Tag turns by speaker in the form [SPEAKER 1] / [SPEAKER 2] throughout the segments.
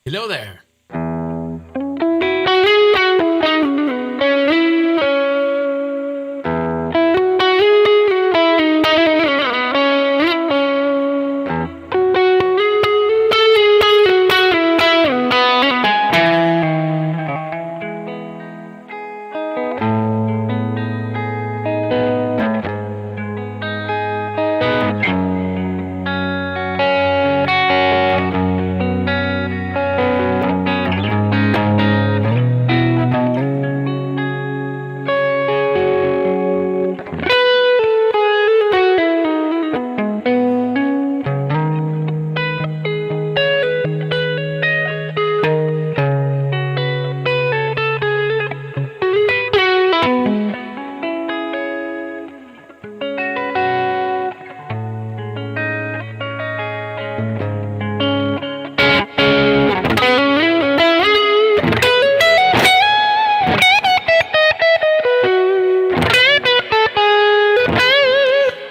[SPEAKER 1] Hello there.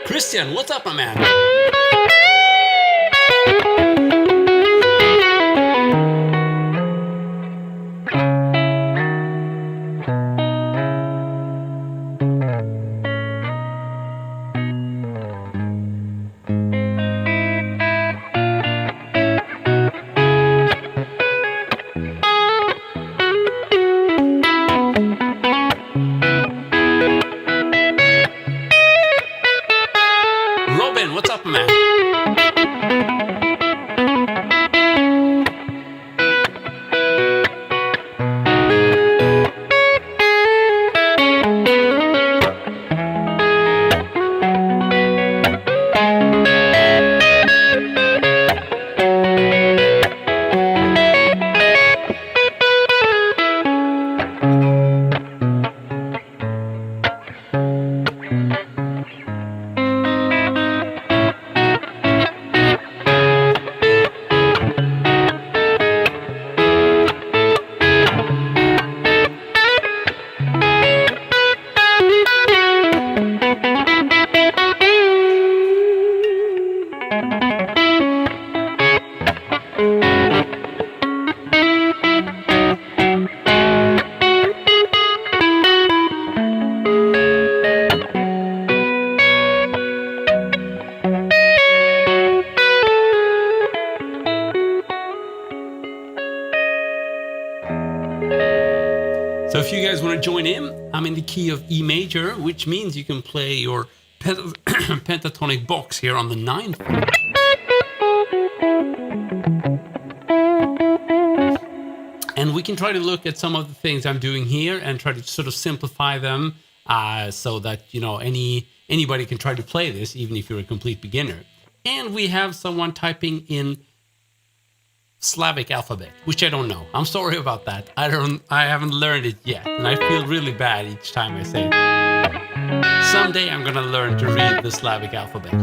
[SPEAKER 1] Christian, what's up, my man? Robin, what's up, man? So if you guys want to join in, I'm in the key of E major, which means you can play your pentatonic box here on the 9th. And we can try to look at some of the things I'm doing here and try to sort of simplify them so that, you know, anybody can try to play this, even if you're a complete beginner. And we have someone typing in Slavic alphabet, which I don't know. I'm sorry about that. I haven't learned it yet, and I feel really bad each time I say it. Someday I'm gonna learn to read the Slavic alphabet.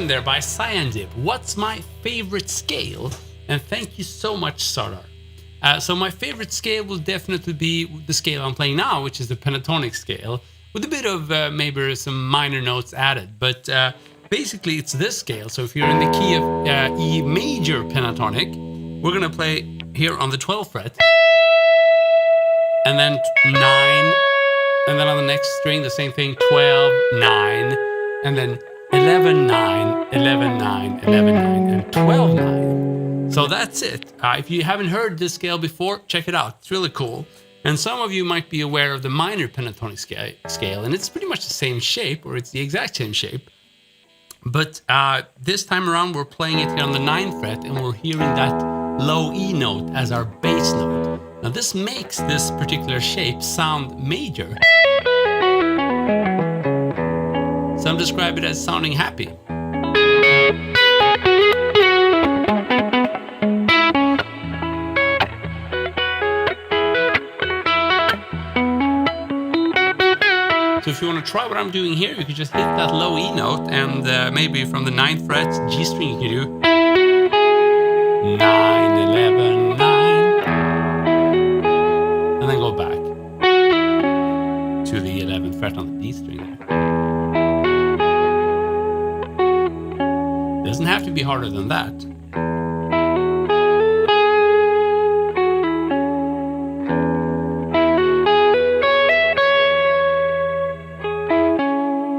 [SPEAKER 1] question there by Cyandip. What's my favorite scale? And thank you so much, Sardar. So my favorite scale will definitely be the scale I'm playing now, which is the pentatonic scale, with a bit of maybe some minor notes added. But basically, it's this scale. So if you're in the key of E major pentatonic, we're going to play here on the 12th fret, and then 9, and then on the next string, the same thing, 12, 9, and then 11, 9, 11, 9, 11, 9, and 12, 9. So that's it. If you haven't heard this scale before, check it out. It's really cool. And some of you might be aware of the minor pentatonic scale, and it's pretty much the same shape, or it's the exact same shape. But this time around, we're playing it here on the 9th fret, and we're hearing that low E note as our bass note. Now this makes this particular shape sound major. Some describe it as sounding happy. So if you want to try what I'm doing here, you could just hit that low E note, and maybe from the 9th fret G string you can do 9, 11, 9, and then go back to the 11th fret on the D string there. Doesn't have to be harder than that.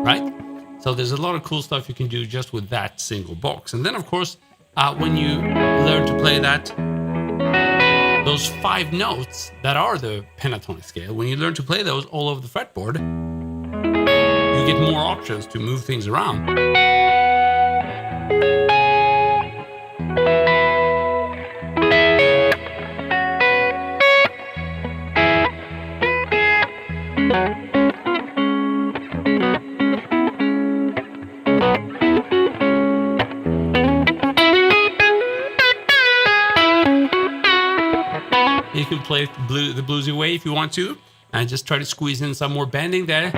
[SPEAKER 1] Right? So there's a lot of cool stuff you can do just with that single box. And then, of course, when you learn to play that, those 5 notes that are the pentatonic scale, when you learn to play those all over the fretboard, you get more options to move things around. You can play the bluesy way if you want to, and just try to squeeze in some more bending there.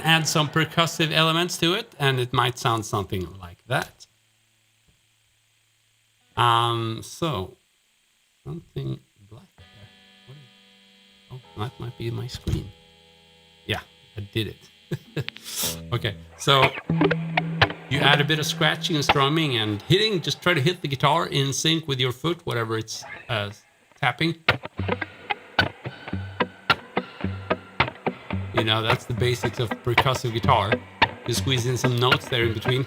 [SPEAKER 1] Add some percussive elements to it, and it might sound something like that. So something black there. Oh, that might be my screen. Yeah, I did it. Okay, so you add a bit of scratching and strumming and hitting. Just try to hit the guitar in sync with your foot, whatever it's tapping. You know, that's the basics of percussive guitar. You squeeze in some notes there in between.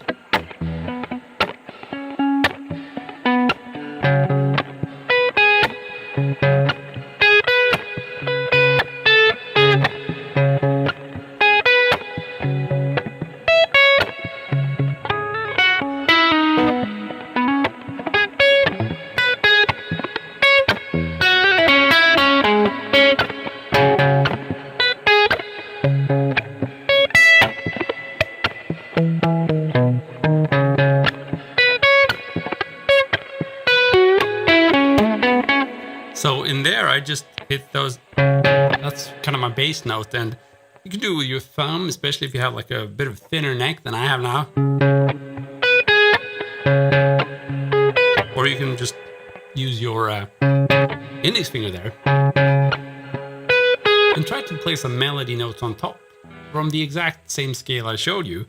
[SPEAKER 1] So in there, I just hit those. That's kind of my bass note, and you can do it with your thumb, especially if you have like a bit of thinner neck than I have now. Or you can just use your index finger there and try to play some melody notes on top from the exact same scale I showed you.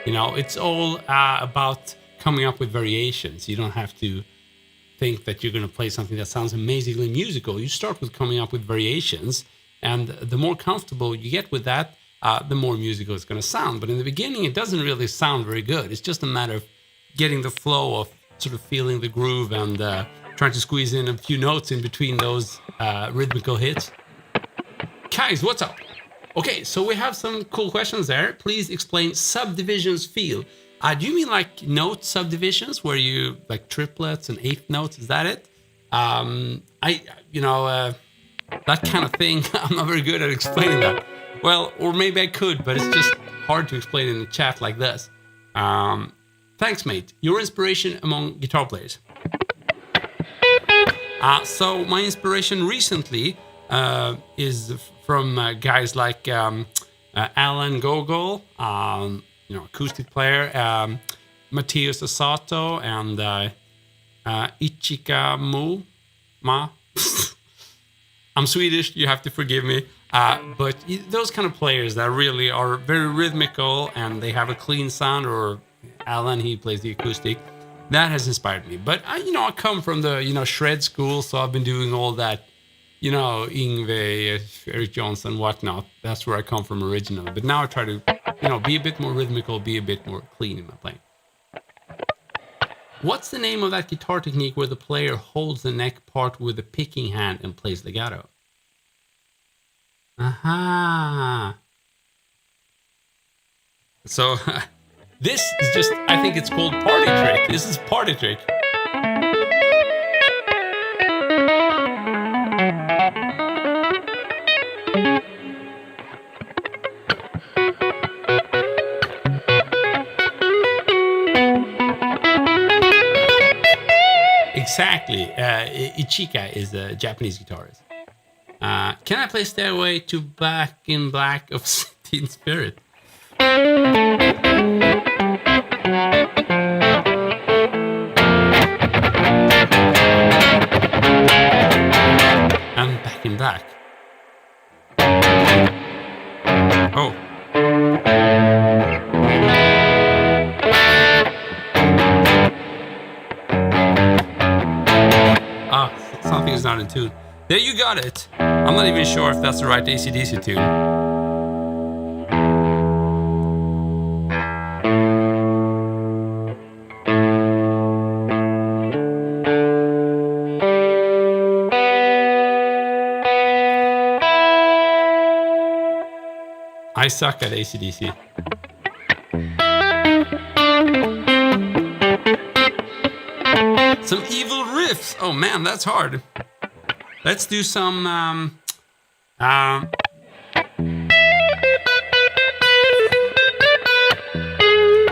[SPEAKER 1] You know, it's all about coming up with variations. You don't have to think that you're going to play something that sounds amazingly musical. You start with coming up with variations, and the more comfortable you get with that, the more musical it's going to sound. But in the beginning, it doesn't really sound very good. It's just a matter of getting the flow of sort of feeling the groove and trying to squeeze in a few notes in between those rhythmical hits. Guys, what's up? Okay, so we have some cool questions there. Please explain Subdivisions feel. Do you mean like note subdivisions where you like triplets and eighth notes? Is that it? That kind of thing. I'm not very good at explaining that. Well, or maybe I could, but it's just hard to explain in the chat like this. Thanks, mate. Your inspiration among guitar players. So my inspiration recently is from guys like Alan Gogol, acoustic player, Matthias Asato, and Ichika Ma. I'm Swedish, you have to forgive me. But those kind of players that really are very rhythmical and they have a clean sound, or Alan, he plays the acoustic, that has inspired me. But I come from the shred school, so I've been doing all that, Yngwie, Eric Johnson, whatnot. That's where I come from originally. But now I try to, be a bit more rhythmical, be a bit more clean in my playing. What's the name of that guitar technique where the player holds the neck part with the picking hand and plays legato? Aha. So this is just, I think it's called party trick. This is party trick. Exactly. Ichika is a Japanese guitarist. Can I play Stairway to Back in Black of Teen Spirit? And Back in Black. Oh. Something is not in tune. There, you got it. I'm not even sure if that's the right AC/DC tune. I suck at AC/DC. Some evil riffs. Oh man, that's hard. Let's do some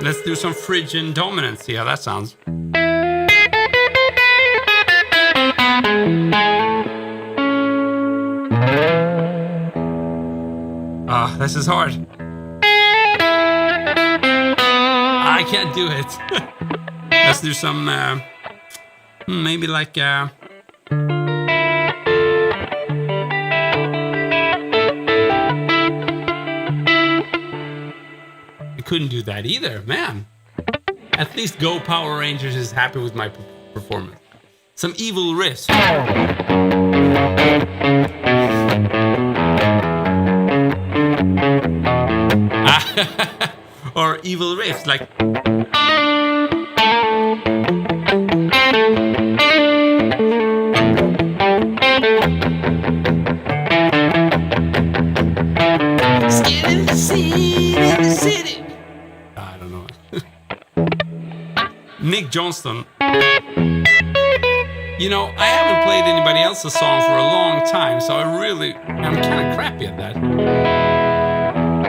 [SPEAKER 1] let's do some Phrygian dominance. See how that sounds. This is hard. I can't do it. Let's do some maybe like I couldn't do that either, man. At least Go Power Rangers is happy with my performance. Some evil riffs. Or evil riffs like in the city. I don't know. Nick Johnston. I haven't played anybody else's song for a long time, so I'm kind of crappy at that.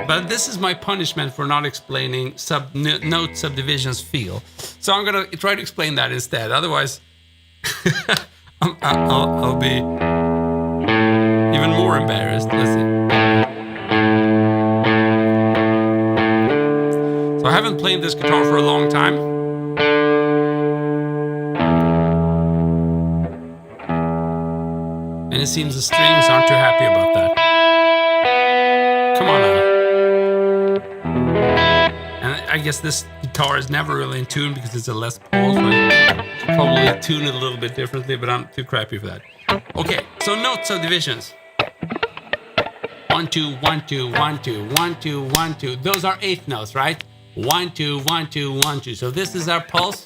[SPEAKER 1] But this is my punishment for not explaining note subdivisions feel. So I'm gonna try to explain that instead. Otherwise, I'll be even more embarrassed. Let's see. So I haven't played this guitar for a long time. And it seems the strings aren't too happy about that. Come on now. And I guess this guitar is never really in tune because it's a Les Paul, so I should probably tune it a little bit differently, but I'm too crappy for that. Okay, so note subdivisions. 1, 2, 1, 2, 1, 2, 1, 2, 1, 2. Those are eighth notes, right? 1, 2, 1, 2, 1, 2. So this is our pulse.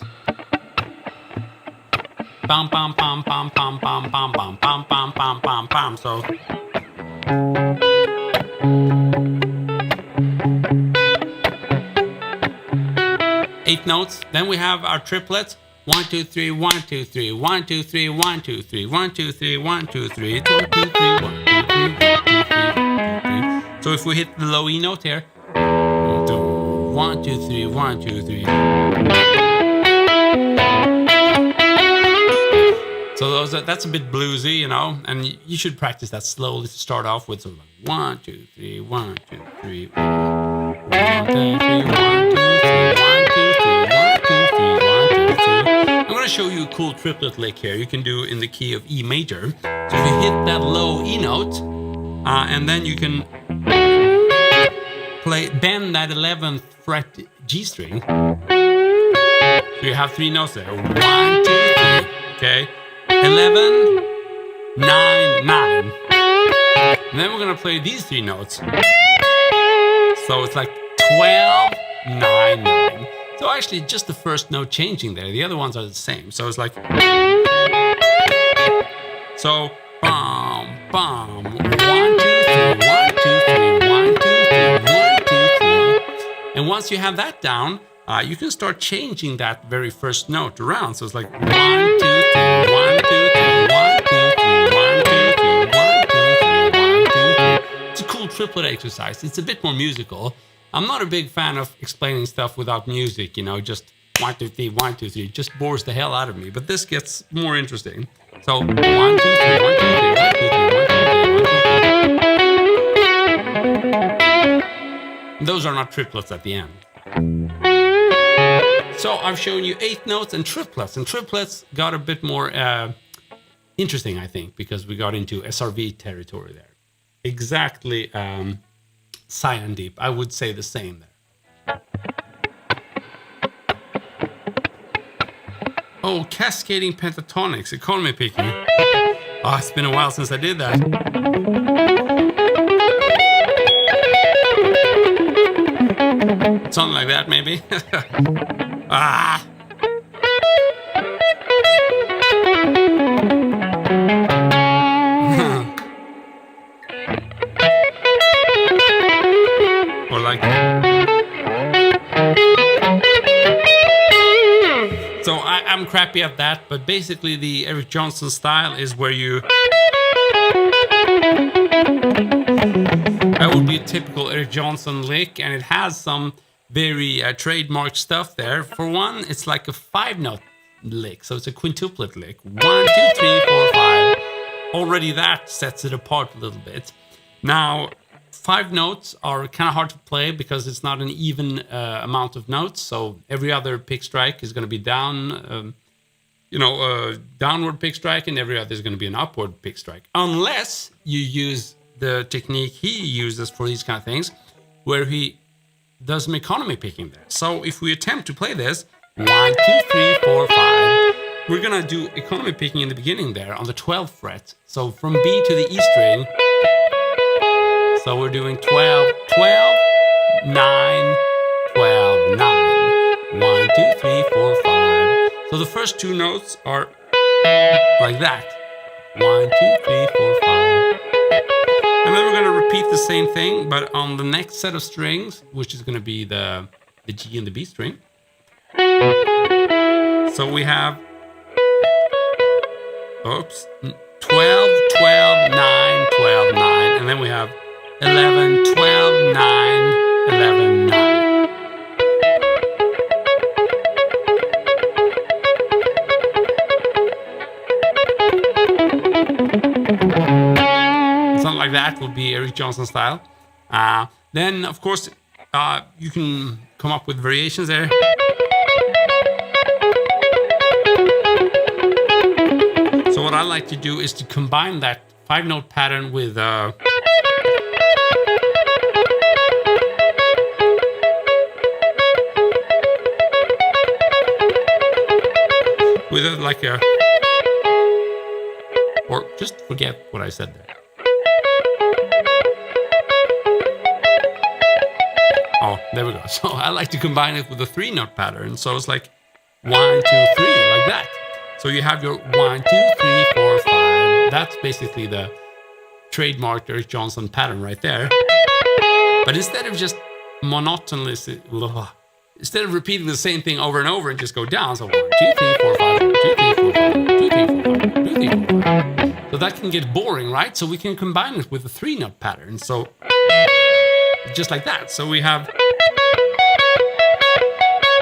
[SPEAKER 1] Pam, pam, pam, pam, pam, pam, pam, pam, pam, pam, pam, pam, pam. So. notes. Then we have our triplets. 1, 2, 3, 1, 2, 3, 1, 2, 3, 1, 2, 3, 1, 2, 3, 1, 2, 3, 1, 2, 3, 1, 2, 3, 1, 2, 3, 1, 2, 3. So if we hit the low E note here, 1, 2, 3, 1, 2, 3. So that's a bit bluesy, you know, and you should practice that slowly to start off with. So like 1, 2, 3, 1, 2, 3, 1, 2, 3, 1, 2, 3, 1, 2, 3, 1, 2, 3, 1, 2, 3, 1, 2, 3. I'm going to show you a cool triplet lick here. You can do in the key of E major. So if you hit that low E note, and then you can bend that 11th fret G string. So you have 3 notes there. 1, 2, 3. Okay. 11, 9, 9. And then we're going to play these 3 notes. So it's like 12, 9, 9. So actually just the first note changing there. The other ones are the same. So it's like... So, bum, bum, 1, 2, 3, 1, 2, 3, 1, 2, 3, 1, 2, 3. And once you have that down, you can start changing that very first note around. So it's like 1, 2, 3, 1, 2, 3, 1, 2, 3, 1, 2, 3, 1, 2, 3, 1, 2, 3. It's a cool triplet exercise. It's a bit more musical. I'm not a big fan of explaining stuff without music, you know, just 1, 2, 3, 1, 2, 3. It just bores the hell out of me. But this gets more interesting. So 1, 2, 3, 1, 2, 3, 1, 2, 3, 1, 2, 3, 1, 2, 3. Those are not triplets at the end. So I've shown you 8 notes and triplets got a bit more interesting, I think, because we got into SRV territory there. Exactly, cyan deep. I would say the same there. Oh, cascading pentatonics, economy picking. Oh, it's been a while since I did that. Something like that, maybe. Ah! Or like... So I'm crappy at that, but basically the Eric Johnson style is where you... That would be a typical Eric Johnson lick, and it has some very trademark stuff there. For one, it's like a 5-note lick, so it's a quintuplet lick. 1, 2, 3, 4, 5. Already that sets it apart a little bit. Now, 5 notes are kind of hard to play because it's not an even amount of notes. So every other pick strike is going to be down, downward pick strike, and every other is going to be an upward pick strike. Unless you use the technique he uses for these kind of things, where he does some economy picking there. So if we attempt to play this, 1, 2, 3, 4, 5, we're going to do economy picking in the beginning there on the 12th fret. So from B to the E string. So we're doing 12, 12, 9, 12, 9. 1, 2, 3, 4, 5. So the first 2 notes are like that. 1, 2, 3, 4, 5. And then we're going to repeat the same thing, but on the next set of strings, which is going to be the G and the B string. So we have 12, 12, 9, 12, 9. And then we have 11, 12, 9, 11, 9. Something like that would be Eric Johnson style. Then, of course, you can come up with variations there. So what I like to do is to combine that 5-note pattern with like a, or just forget what I said there. Oh, there we go. So I like to combine it with a 3-note pattern. So it's like 1, 2, 3, like that. So you have your 1, 2, 3, 4, 5. That's basically the trademark Eric Johnson pattern right there. But instead of just monotonously instead of repeating the same thing over and over and just go down. So 1, 2, 3, 4, 5, 1, 2, 3, 4, 5, 1, 2, 3, 4, 5, 1, 2, 3, 4, 5. So that can get boring, right? So we can combine it with a 3-note pattern. So just like that. So we have.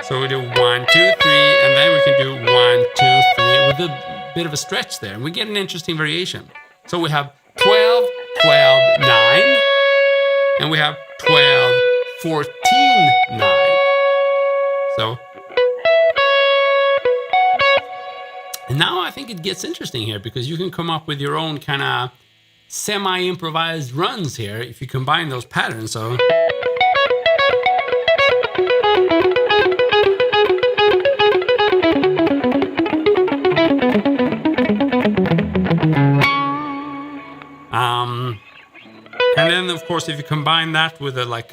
[SPEAKER 1] So we do 1, 2, 3, and then we can do 1, 2, 3 with a bit of a stretch there. And we get an interesting variation. So we have 12, 12, 9, and we have 12, 14, 9. So, and now I think it gets interesting here because you can come up with your own kind of semi-improvised runs here if you combine those patterns. So. And then, of course, if you combine that with a like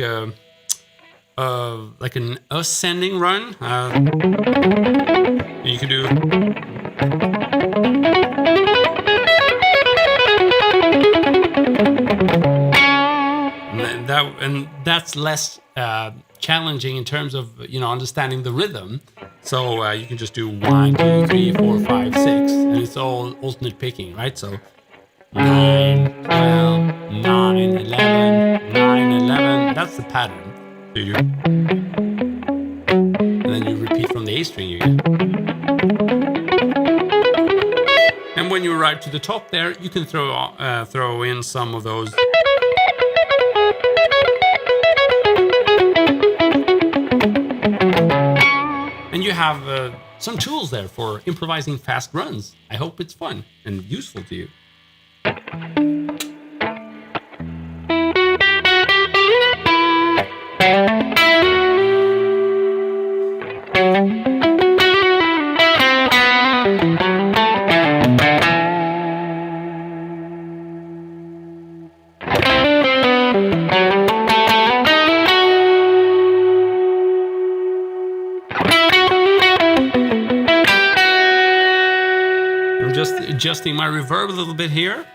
[SPEAKER 1] an ascending run, you can do. And that's less challenging in terms of understanding the rhythm. So you can just do 1, 2, 3, 4, 5, 6, and it's all alternate picking, right? So 9, 12, 9, 11, 9, 11. That's the pattern. So you do, and then you repeat from the A string again. And when you arrive to the top there, you can throw in some of those. And you have some tools there for improvising fast runs. I hope it's fun and useful to you. I'm just adjusting my reverb a little bit here.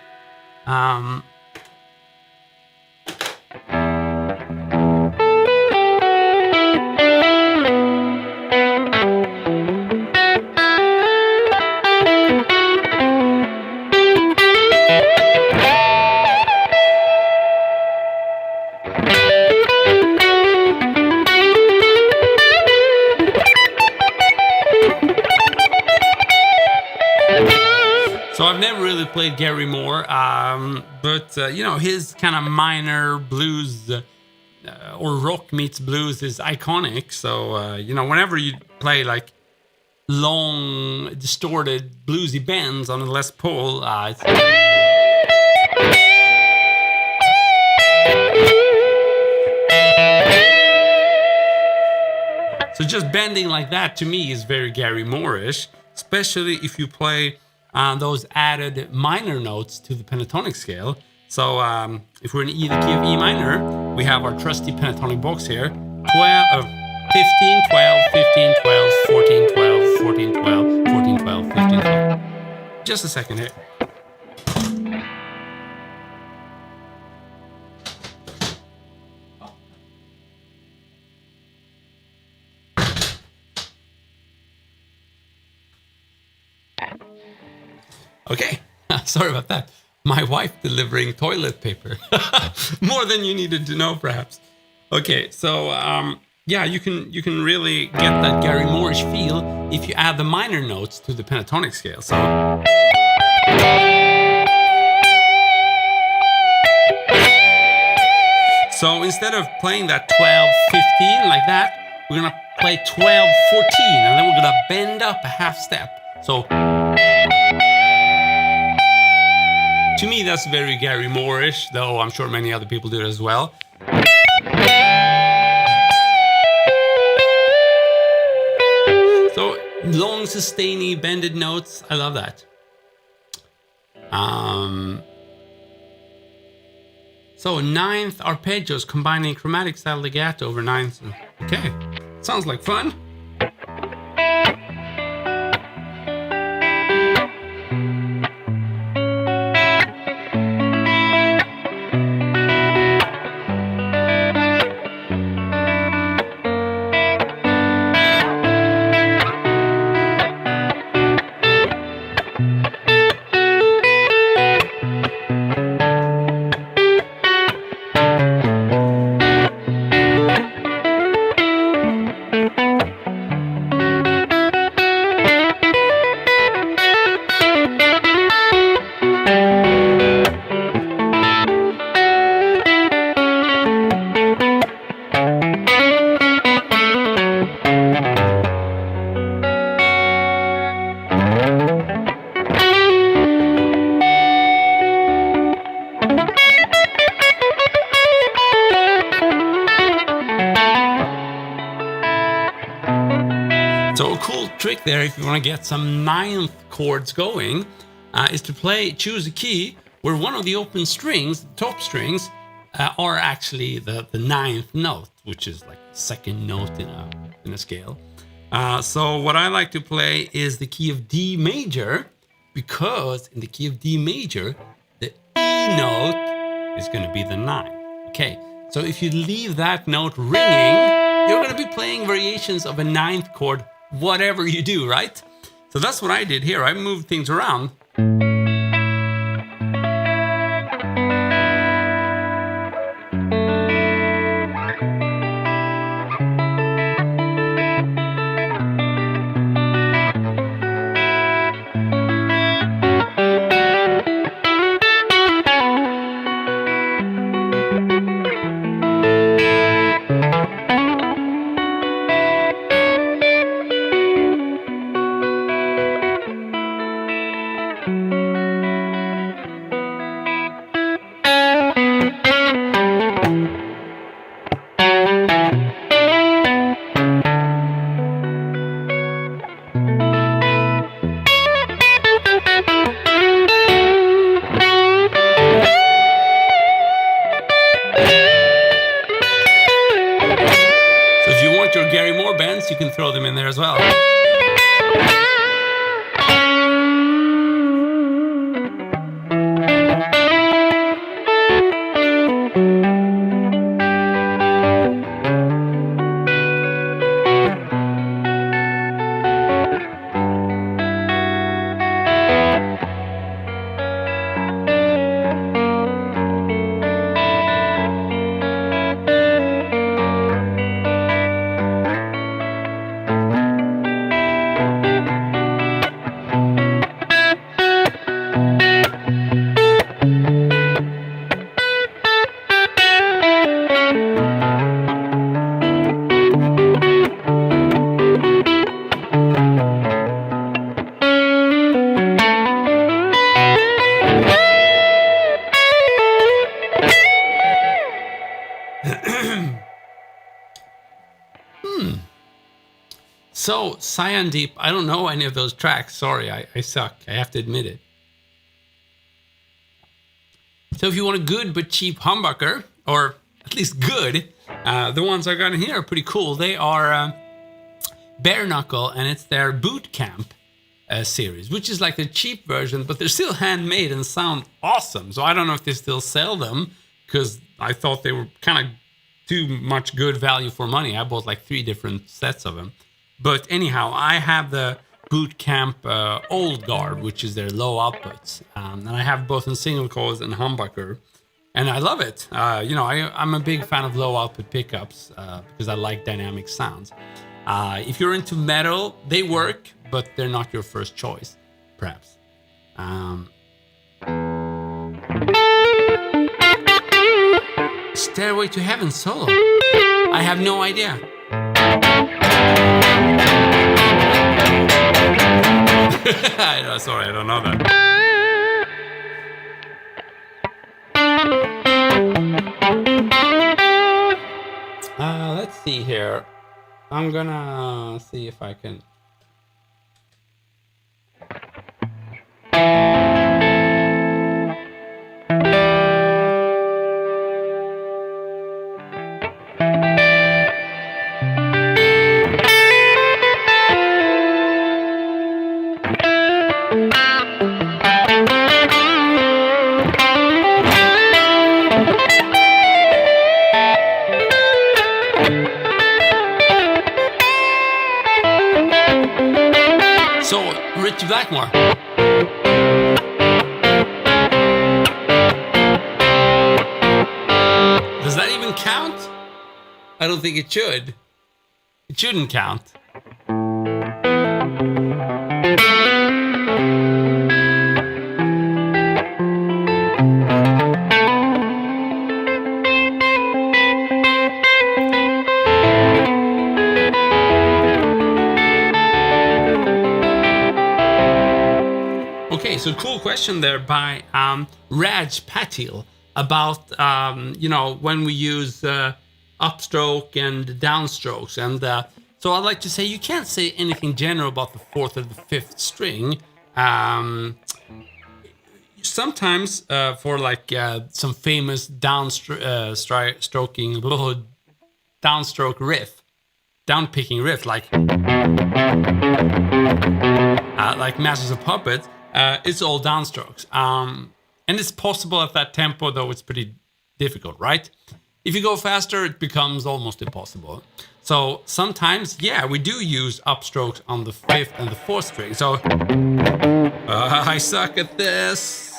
[SPEAKER 1] So I've never really played Gary Moore, but his kind of minor blues or rock meets blues is iconic. So whenever you play like long, distorted, bluesy bends on a Les Paul, so just bending like that to me is very Gary Moore-ish, especially if you play those added minor notes to the pentatonic scale. So if we're in E the key of E minor, we have our trusty pentatonic box here. 15, 12, 15, 12, 14, 12, 14, 12, 14, 12, 15, 12. Just a second here. Okay, sorry about that. My wife delivering toilet paper. More than you needed to know, perhaps. Okay, so you can really get that Gary Moore-ish feel if you add the minor notes to the pentatonic scale. So instead of playing that 12, 15 like that, we're gonna play 12, 14, and then we're gonna bend up a half step. So. To me, that's very Gary Moore-ish, though I'm sure many other people do it as well. So, long, sustainy, bended notes. I love that. So, ninth arpeggios combining chromatic style legato over ninth. Okay, sounds like fun. So a cool trick there, if you want to get some ninth chords going, is to choose a key where one of the open strings, the top strings, are actually the ninth note, which is like the second note in a scale. So what I like to play is the key of D major, because in the key of D major, the E note is going to be the ninth. Okay, so if you leave that note ringing, you're going to be playing variations of a ninth chord, whatever you do, right? So that's what I did here. I moved things around. You can throw them in there as well. So, Cyan Deep, I don't know any of those tracks. Sorry, I suck. I have to admit it. So if you want a good but cheap humbucker, or at least good, the ones I got in here are pretty cool. They are bare knuckle, and it's their boot camp series, which is like the cheap version, but they're still handmade and sound awesome. So I don't know if they still sell them, because I thought they were kind of too much good value for money. I bought like 3 different sets of them. But anyhow, I have the Boot Camp Old Guard, which is their low outputs. And I have both in single coils and humbucker. And I love it. I'm a big fan of low output pickups because I like dynamic sounds. If you're into metal, they work, but they're not your first choice, perhaps. Stairway to Heaven solo. I have no idea. Sorry, I don't know that. Let's see here. I'm gonna see if I can. Blackmore. Does that even count? I don't think it should. It shouldn't count. Okay, so cool question there by Raj Patil about when we use upstroke and downstrokes, and So I'd like to say you can't say anything general about the fourth or the fifth string. Sometimes for like some famous downstroke riff, downpicking riff, like Masters of Puppets, it's all downstrokes. And it's possible at that tempo, though it's pretty difficult, right? If you go faster, it becomes almost impossible. So sometimes, yeah, we do use upstrokes on the fifth and the fourth string. So I suck at this.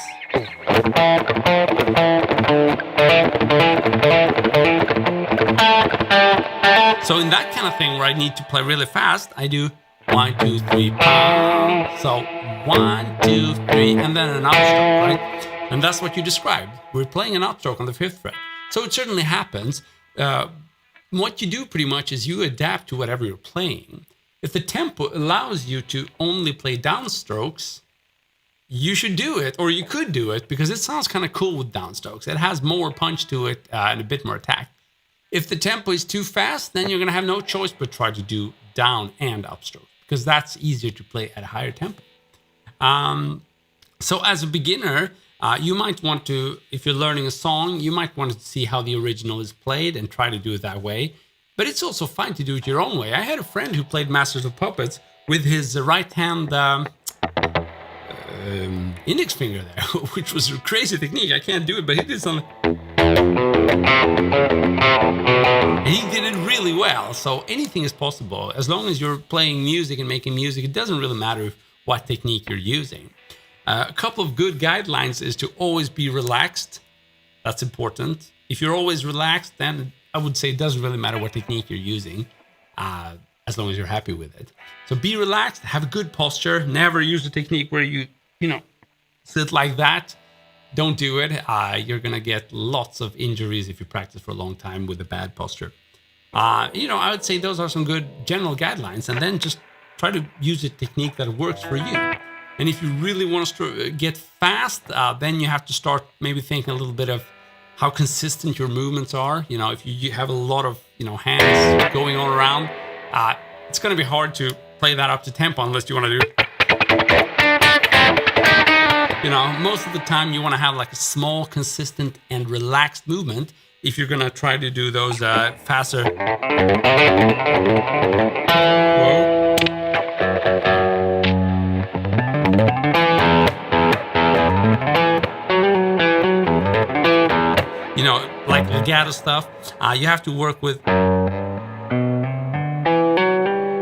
[SPEAKER 1] So in that kind of thing where I need to play really fast, I do 1, 2, 3, pound. So 1, 2, 3, and then an upstroke, right? And that's what you described. We're playing an upstroke on the fifth fret. So it certainly happens. What you do pretty much is you adapt to whatever you're playing. If the tempo allows you to only play downstrokes, you should do it, or you could do it, because it sounds kind of cool with downstrokes. It has more punch to it and a bit more attack. If the tempo is too fast, then you're going to have no choice but try to do down and upstroke, because that's easier to play at a higher tempo. So as a beginner, you might want to, if you're learning a song, you might want to see how the original is played and try to do it that way. But it's also fine to do it your own way. I had a friend who played Masters of Puppets with his right hand index finger there, which was a crazy technique. I can't do it, but he did something. And he did it really well. So anything is possible. As long as you're playing music and making music, it doesn't really matter what technique you're using. A couple of good guidelines is to always be relaxed. That's important. If you're always relaxed, then I would say it doesn't really matter what technique you're using, as long as you're happy with it. So be relaxed, have a good posture. Never use a technique where you sit like that. Don't do it. You're going to get lots of injuries if you practice for a long time with a bad posture. I would say those are some good general guidelines, and then just try to use a technique that works for you. And if you really want to get fast, then you have to start maybe thinking a little bit of how consistent your movements are. If you have a lot of, hands going all around, it's going to be hard to play that up to tempo unless you want to do. Most of the time you want to have like a small, consistent, and relaxed movement if you're going to try to do those faster. Whoa. Like legato stuff, you have to work with.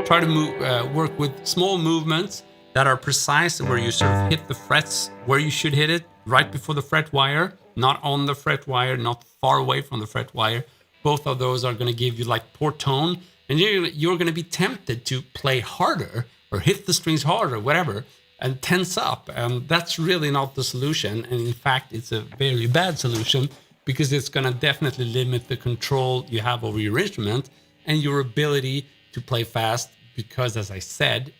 [SPEAKER 1] Try to work with small movements that are precise, where you sort of hit the frets where you should hit it, right before the fret wire, not on the fret wire, not far away from the fret wire. Both of those are going to give you like poor tone, and you're going to be tempted to play harder or hit the strings harder, whatever, and tense up. And that's really not the solution. And in fact, it's a very bad solution, because it's going to definitely limit the control you have over your instrument and your ability to play fast. Because, as I said,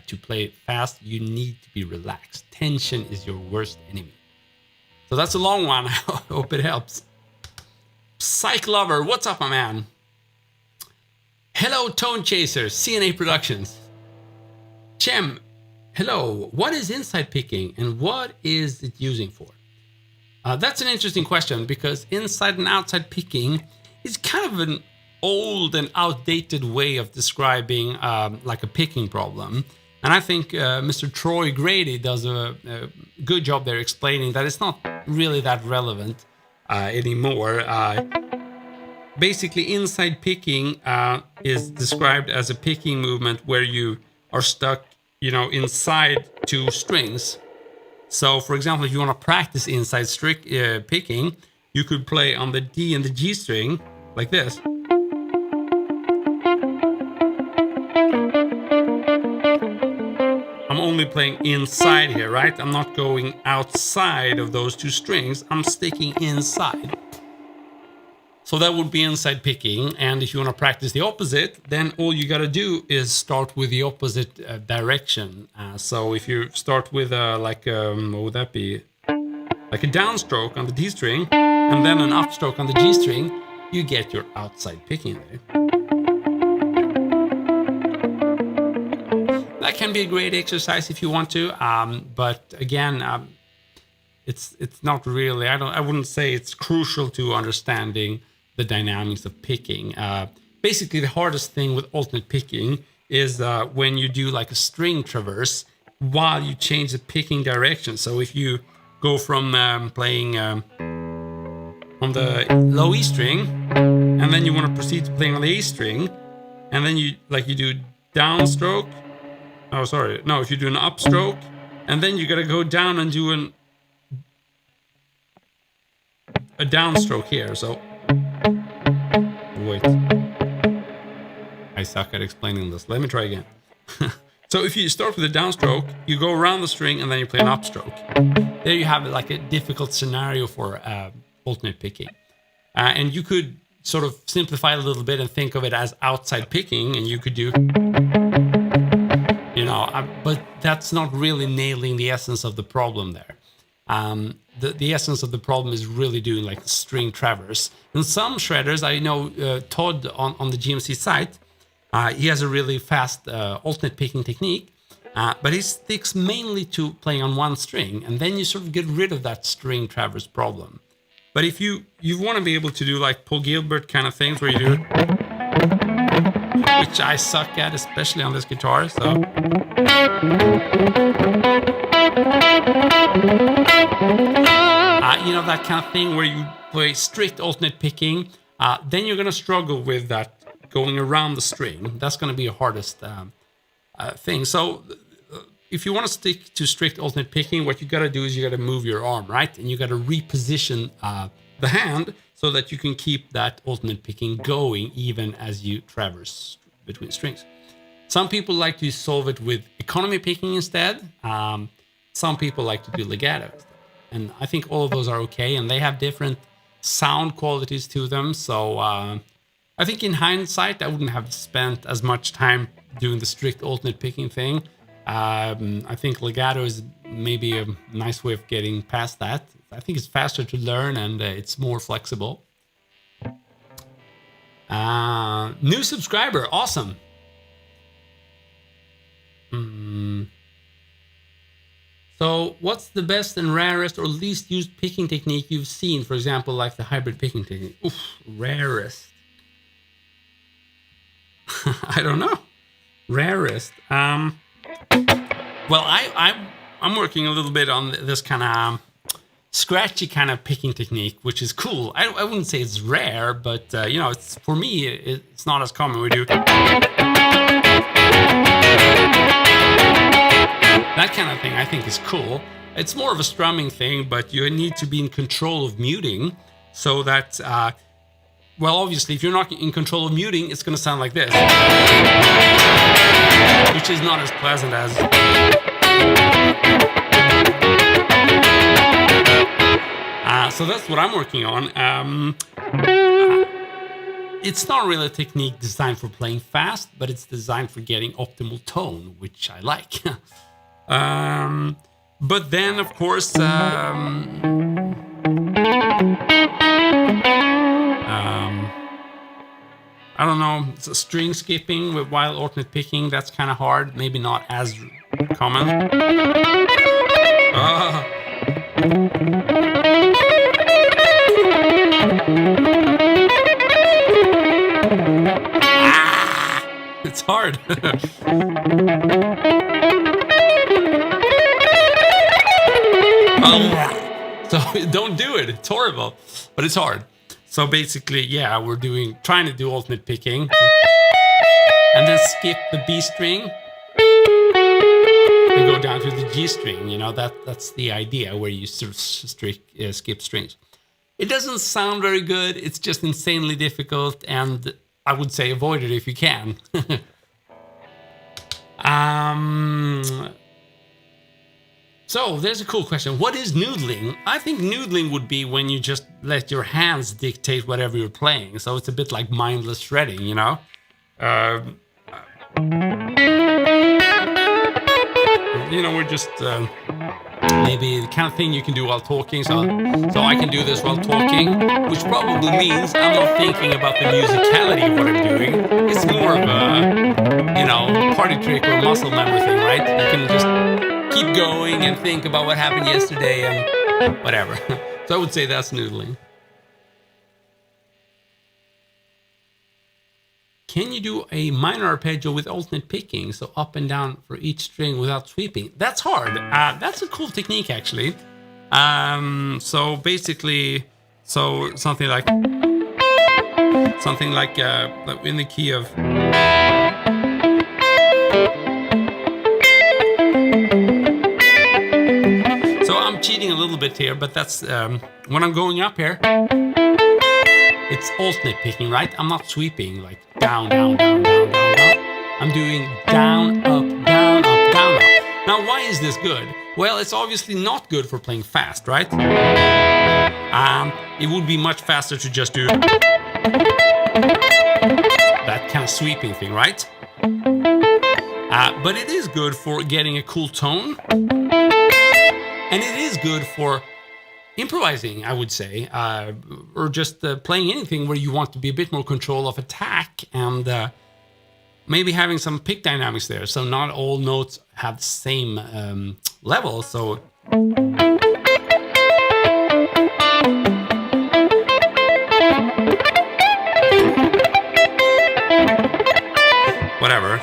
[SPEAKER 1] to play fast, you need to be relaxed. Tension is your worst enemy. So that's a long one. I hope it helps. Psych Lover, what's up, my man? Hello, Tone Chaser, CNA Productions. Chem, hello. What is inside picking and what is it using for? That's an interesting question, because inside and outside picking is kind of an old and outdated way of describing like a picking problem. And I think Mr. Troy Grady does a good job there explaining that it's not really that relevant anymore. Basically, inside picking is described as a picking movement where you are stuck, inside two strings. So, for example, if you want to practice inside picking, you could play on the D and the G string like this. I'm only playing inside here, right? I'm not going outside of those two strings. I'm sticking inside. So that would be inside picking. And if you want to practice the opposite, then all you got to do is start with the opposite direction. So if you start with what would that be? Like a downstroke on the D string and then an upstroke on the G string, you get your outside picking there. that can be a great exercise if you want to. But again, it's not really. I wouldn't say it's crucial to understanding the dynamics of picking. Basically, the hardest thing with alternate picking is when you do like a string traverse while you change the picking direction. So if you go from playing on the low E string, and then you want to proceed to playing on the A string, and then you do downstroke. Oh, sorry. No, if you do an upstroke, and then you got to go down and do a downstroke here. So wait, I suck at explaining this. Let me try again. So if you start with a downstroke, you go around the string and then you play an upstroke. There you have like a difficult scenario for alternate picking. And you could sort of simplify it a little bit and think of it as outside picking, and you could do, but that's not really nailing the essence of the problem there. The essence of the problem is really doing like string traverse. In some shredders, I know Todd on the GMC site, he has a really fast alternate picking technique, but he sticks mainly to playing on one string, and then you sort of get rid of that string traverse problem. But if you want to be able to do like Paul Gilbert kind of things where you do, which I suck at, especially on this guitar, so. That kind of thing where you play strict alternate picking, then you're going to struggle with that going around the string. That's going to be the hardest thing. So if you want to stick to strict alternate picking, what you got to do is you got to move your arm, right? And you got to reposition the hand so that you can keep that alternate picking going even as you traverse between strings. Some people like to solve it with economy picking instead. Some people like to do legato instead. And I think all of those are okay, and they have different sound qualities to them. So I think in hindsight, I wouldn't have spent as much time doing the strict alternate picking thing. I think legato is maybe a nice way of getting past that. I think it's faster to learn, and it's more flexible. New subscriber, awesome. So what's the best and rarest or least used picking technique you've seen? For example, like the hybrid picking technique. Oof, rarest. I don't know. Rarest. Well, I'm working a little bit on this kind of scratchy kind of picking technique, which is cool. I wouldn't say it's rare, but it's for me it's not as common. We do that kind of thing. I think is cool. It's more of a strumming thing, but you need to be in control of muting, so that obviously, if you're not in control of muting, it's going to sound like this, which is not as pleasant as. So that's what I'm working on. It's not really a technique designed for playing fast, but it's designed for getting optimal tone, which I like. But then, of course, I don't know, it's string skipping while alternate picking, that's kind of hard. Maybe not as common. It's hard. So don't do it. It's horrible, but it's hard. So basically, yeah, we're trying to do alternate picking, and then skip the B string and go down to the G string. That's the idea, where you sort of skip strings. It doesn't sound very good. It's just insanely difficult, and I would say avoid it if you can. So there's a cool question. What is noodling? I think noodling would be when you just let your hands dictate whatever you're playing. So it's a bit like mindless shredding, we're just maybe the kind of thing you can do while talking. So I can do this while talking, which probably means I'm not thinking about the musicality of what I'm doing. It's more of a, party trick or muscle memory thing, right? You can just keep going and think about what happened yesterday and whatever. So I would say that's noodling. Can you do a minor arpeggio with alternate picking, so up and down for each string without sweeping? That's hard. That's a cool technique, actually. So basically, something like in the key of. So I'm cheating a little bit here, but that's when I'm going up here. It's alternate picking, right? I'm not sweeping like down, down, down, down, down, down. I'm doing down, up, down, up, down, up. Now, why is this good? Well, it's obviously not good for playing fast, right? It would be much faster to just do that kind of sweeping thing, right? But it is good for getting a cool tone. And it is good for improvising, I would say, or just playing anything where you want to be a bit more control of attack and maybe having some pick dynamics there. So not all notes have the same level. So whatever.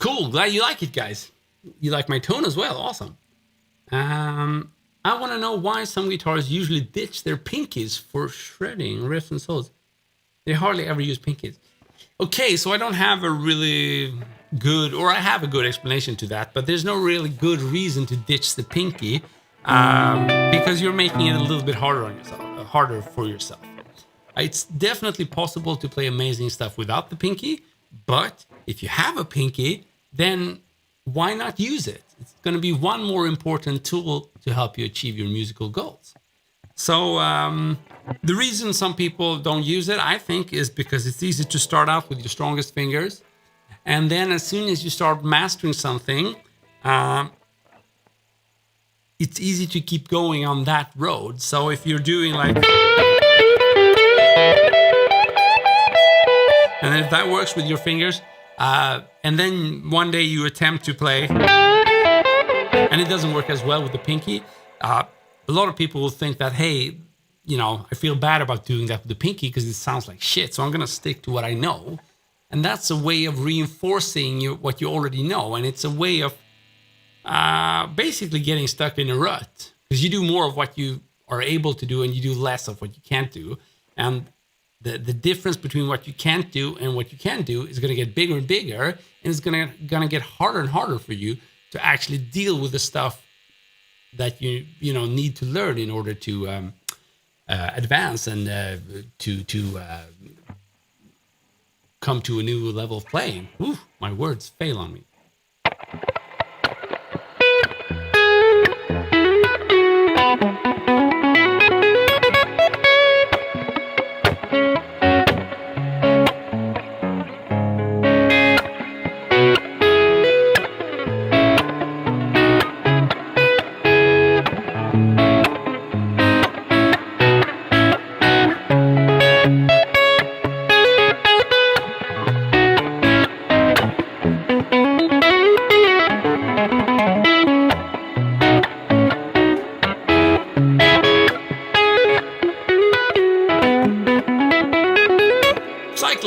[SPEAKER 1] Cool, glad you like it, guys. You like my tone as well, awesome. I want to know why some guitars usually ditch their pinkies for shredding riffs and solos. They hardly ever use pinkies. Okay, so I don't have a really good, or I have a good explanation to that, but there's no really good reason to ditch the pinky because you're making it a little bit harder on yourself, harder for yourself. It's definitely possible to play amazing stuff without the pinky, but if you have a pinky, then why not use it? It's going to be one more important tool to help you achieve your musical goals. So the reason some people don't use it, I think, is because it's easy to start out with your strongest fingers. And then as soon as you start mastering something, it's easy to keep going on that road. So if you're doing like... And if that works with your fingers, and then one day you attempt to play, and it doesn't work as well with the pinky, a lot of people will think that, hey, I feel bad about doing that with the pinky because it sounds like shit, so I'm going to stick to what I know. And that's a way of reinforcing what you already know, and it's a way of basically getting stuck in a rut, because you do more of what you are able to do and you do less of what you can't do. And the difference between what you can't do and what you can do is going to get bigger and bigger, and it's going to get harder and harder for you to actually deal with the stuff that you need to learn in order to advance and to come to a new level of playing. Ooh, my words fail on me.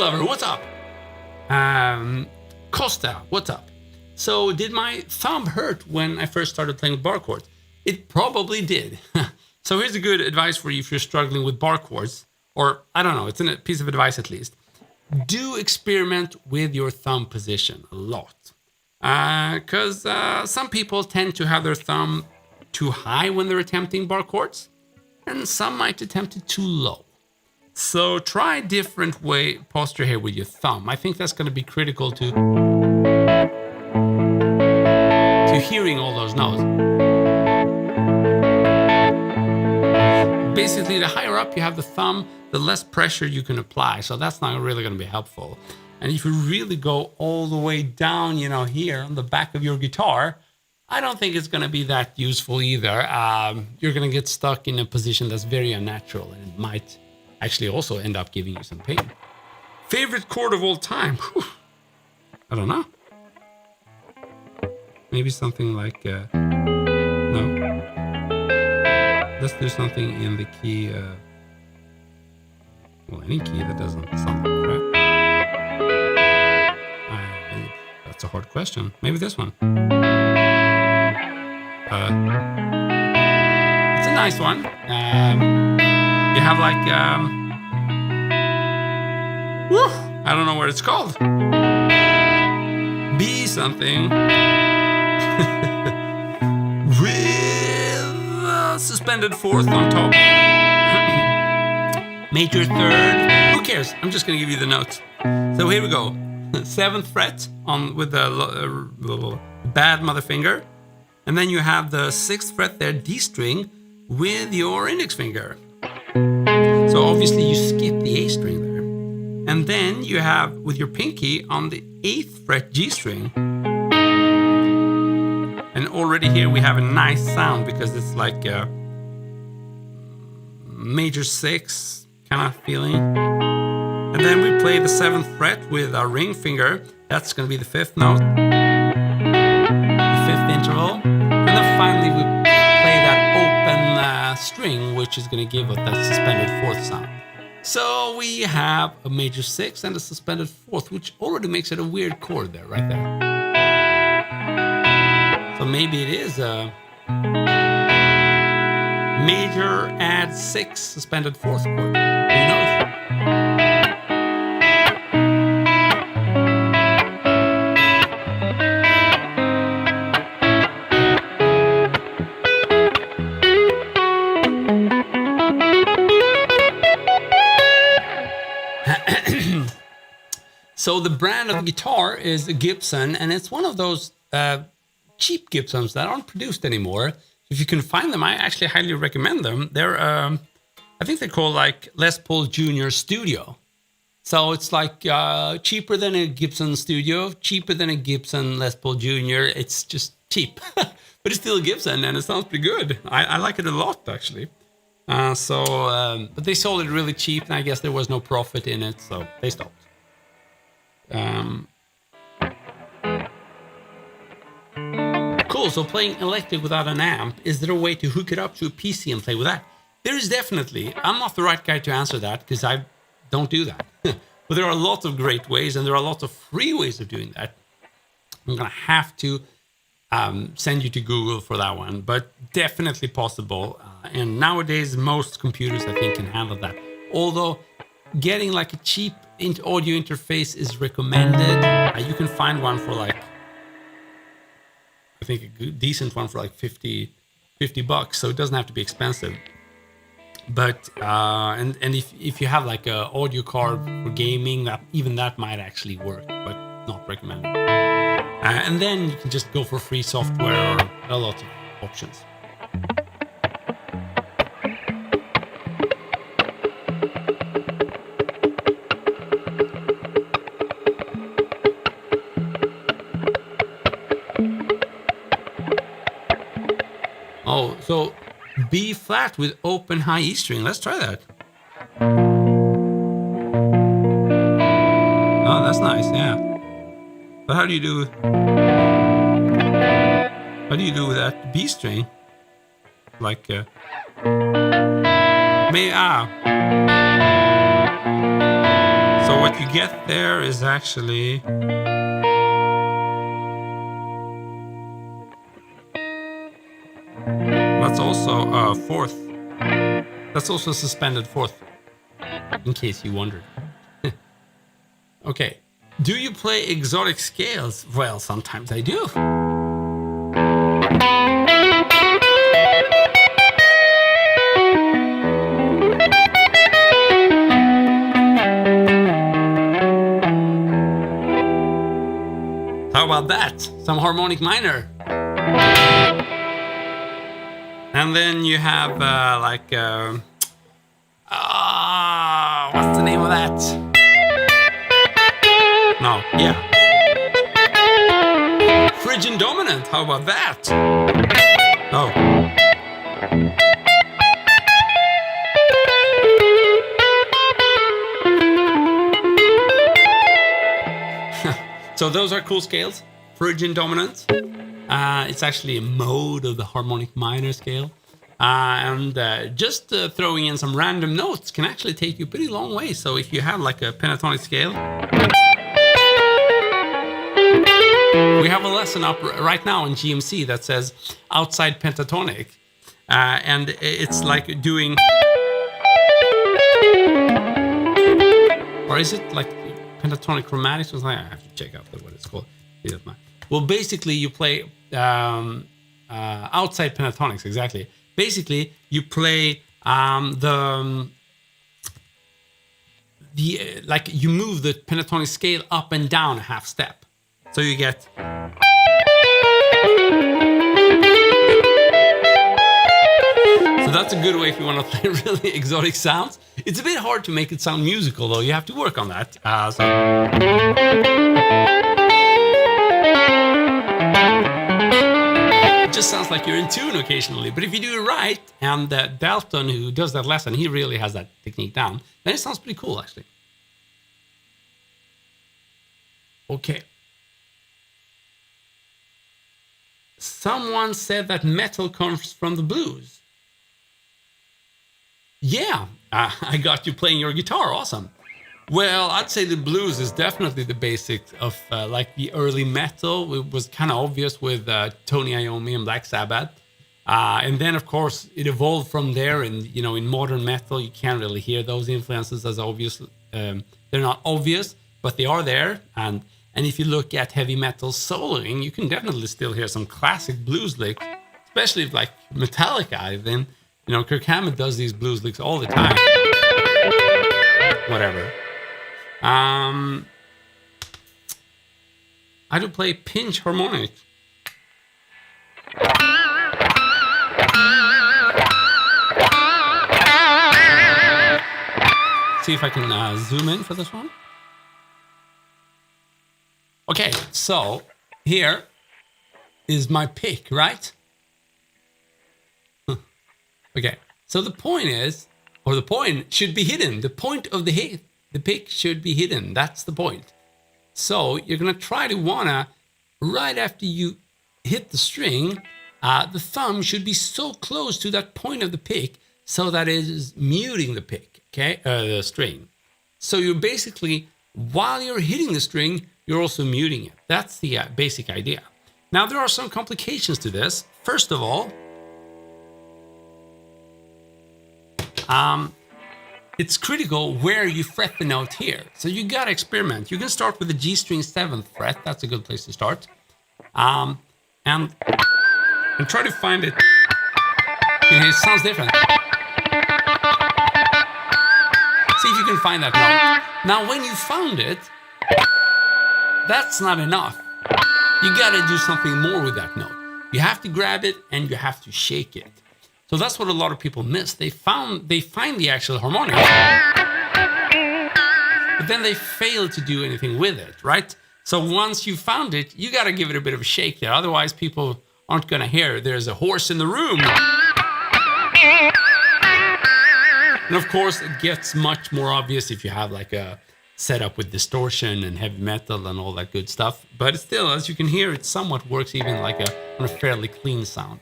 [SPEAKER 1] What's up? Costa, what's up? So did my thumb hurt when I first started playing with bar chords? It probably did. So here's a good advice for you if you're struggling with bar chords, or I don't know, it's a piece of advice at least. Do experiment with your thumb position a lot. Because some people tend to have their thumb too high when they're attempting bar chords, and some might attempt it too low. So try a different posture here with your thumb. I think that's going to be critical to hearing all those notes. up you have the thumb, the less pressure you can apply. So that's not really going to be helpful. And if you really go all the way down, you know, here on the back of your guitar, I don't think it's going to be that useful either. You're going to get stuck in a position that's very unnatural, and it might actually also end up giving you some pain. Favorite chord of all time? Whew. I don't know. Maybe something like, no. Let's do something in the key, well, any key that doesn't sound like crap. That's a hard question. Maybe this one. It's a nice one. You have like, I don't know what it's called. B something. With suspended fourth on top. Major third. Who cares? I'm just going to give you the notes. So here we go. 7th fret on with the little bad mother finger. And then you have the 6th fret there, D string, with your index finger. So obviously you skip the A string there. And then you have with your pinky on the 8th fret G string. And already here we have a nice sound because it's like a major 6 kind of feeling. And then we play the 7th fret with our ring finger. That's going to be the 5th note. The 5th interval. And then finally we play that open string, which is going to give us that suspended 4th sound. So we have a major 6 and a suspended 4th, which already makes it a weird chord there, right there. So maybe it is a major add 6 suspended 4th chord. Who knows? So the brand of guitar is a Gibson, and it's one of those cheap Gibsons that aren't produced anymore. If you can find them, I actually highly recommend them. They're, I think they're called like Les Paul Junior Studio. So it's like cheaper than a Gibson Studio, cheaper than a Gibson Les Paul Junior. It's just cheap, but it's still a Gibson, and it sounds pretty good. I like it a lot, actually. But they sold it really cheap, and I guess there was no profit in it, so they stopped. Cool, so playing electric without an amp, is there a way to hook it up to a PC and play with that? There is definitely. I'm not the right guy to answer that because I don't do that. But there are lots of great ways, and there are lots of free ways of doing that. I'm going to have to send you to Google for that one, but definitely possible. And nowadays, most computers, I think, can handle that. Although getting like a cheap audio interface is recommended. You can find one for like, I think a decent one for like $50, so it doesn't have to be expensive. But and if you have like a audio card for gaming, that might actually work, but not recommended. And then you can just go for free software or a lot of options. Oh, so B flat with open high E string. Let's try that. Oh, that's nice, yeah. But how do you do with that B string? Like So what you get there is actually that's also fourth. That's also a suspended fourth, in case you wondered. Okay. Do you play exotic scales? Well, sometimes I do. How about that? Some harmonic minor. what's the name of that? No, yeah. Phrygian dominant, how about that? Oh. So those are cool scales. Phrygian dominant. It's actually a mode of the harmonic minor scale. Just throwing in some random notes can actually take you a pretty long way. So if you have like a pentatonic scale, we have a lesson up right now in GMC that says outside pentatonic, and it's like doing, or is it like pentatonic chromatic? So I have to check out what it's called. Well, basically you play outside pentatonics, exactly. Basically, you play like you move the pentatonic scale up and down a half step, so you get. So that's a good way if you want to play really exotic sounds. It's a bit hard to make it sound musical, though. You have to work on that. Just sounds like you're in tune occasionally, but if you do it right, and Dalton, who does that lesson, he really has that technique down, then it sounds pretty cool, actually. Okay. Someone said that metal comes from the blues. Yeah, I got you playing your guitar, awesome. Well, I'd say the blues is definitely the basics of like the early metal. It was kind of obvious with Tony Iommi and Black Sabbath. And then, of course, it evolved from there. And, you know, in modern metal, you can't really hear those influences as obvious. They're not obvious, but they are there. And if you look at heavy metal soloing, you can definitely still hear some classic blues licks, especially like Metallica. Then, you know, Kirk Hammett does these blues licks all the time. Whatever. I do play pinch harmonic. See if I can zoom in for this one. Okay, so here is my pick, right? Okay, so the point is, or the point should be hidden. The point of the pick should be hidden. That's the point. So you're gonna try to wanna, right after you hit the string, the thumb should be so close to that point of the pick so that it is muting the pick, okay, the string. So you're basically, while you're hitting the string, you're also muting it. That's the basic idea. Now there are some complications to this. First of all, it's critical where you fret the note here. So you gotta experiment. You can start with the G string 7th fret. That's a good place to start. And try to find it. You know, it sounds different. See if you can find that note. Now, when you found it, that's not enough. You gotta do something more with that note. You have to grab it and you have to shake it. So that's what a lot of people miss. They find the actual harmonic, but then they fail to do anything with it, right? So once you found it, you got to give it a bit of a shake there. Otherwise, people aren't going to hear there's a horse in the room. And of course, it gets much more obvious if you have like a setup with distortion and heavy metal and all that good stuff. But still, as you can hear, it somewhat works even like on a fairly clean sound.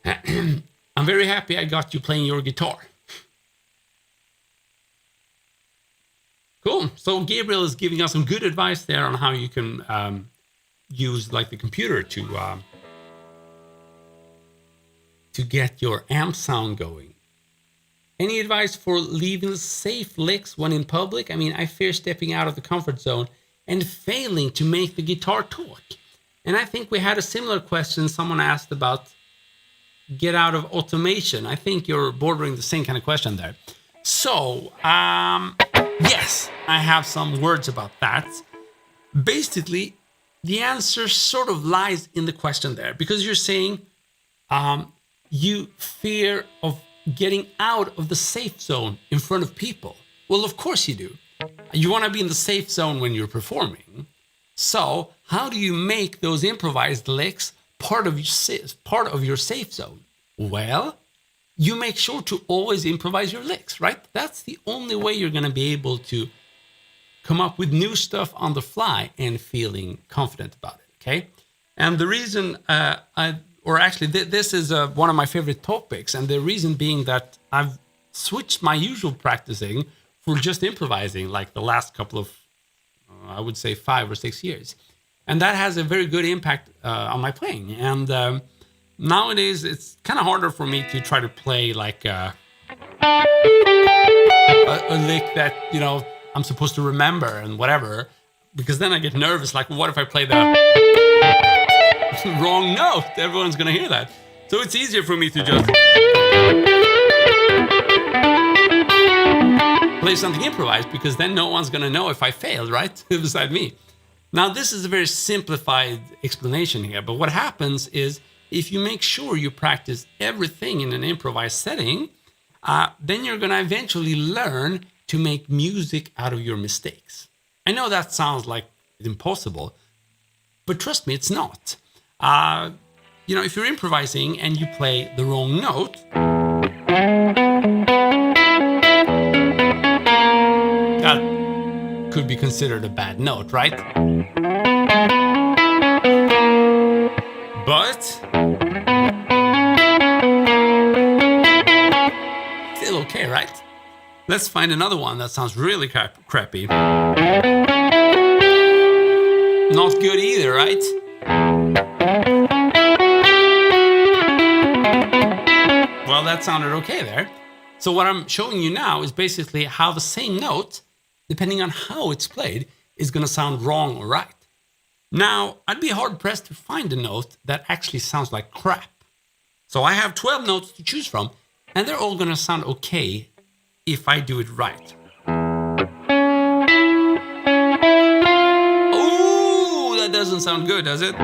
[SPEAKER 1] I'm very happy I got you playing your guitar. Cool. So Gabriel is giving us some good advice there on how you can use like the computer to get your amp sound going. Any advice for leaving safe licks when in public? I mean, I fear stepping out of the comfort zone and failing to make the guitar talk. And I think we had a similar question someone asked about get out of automation. I think you're bordering the same kind of question there. So, yes, I have some words about that. Basically, the answer sort of lies in the question there, because you're saying you fear of getting out of the safe zone in front of people? Well, of course you do. You want to be in the safe zone when you're performing. So how do you make those improvised licks part of your safe zone? Well, you make sure to always improvise your licks, right? That's the only way you're going to be able to come up with new stuff on the fly and feeling confident about it, okay? And the reason, this is one of my favorite topics, and the reason being that I've switched my usual practicing for just improvising like the last couple of, I would say 5 or 6 years. And that has a very good impact on my playing. And nowadays, it's kind of harder for me to try to play like a lick that, I'm supposed to remember and whatever, because then I get nervous. Like, what if I play the wrong note? Everyone's going to hear that. So it's easier for me to just play something improvised, because then no one's going to know if I failed, right? Beside me. Now, this is a very simplified explanation here, but what happens is if you make sure you practice everything in an improvised setting, then you're going to eventually learn to make music out of your mistakes. I know that sounds like impossible, but trust me, it's not. If you're improvising and you play the wrong note, that could be considered a bad note, right? But still okay, right? Let's find another one that sounds really crappy. Not good either, right? Well, that sounded okay there. So what I'm showing you now is basically how the same note, depending on how it's played, is going to sound wrong or right. Now, I'd be hard-pressed to find a note that actually sounds like crap. So I have 12 notes to choose from, and they're all going to sound okay if I do it right. Oh, that doesn't sound good, does it?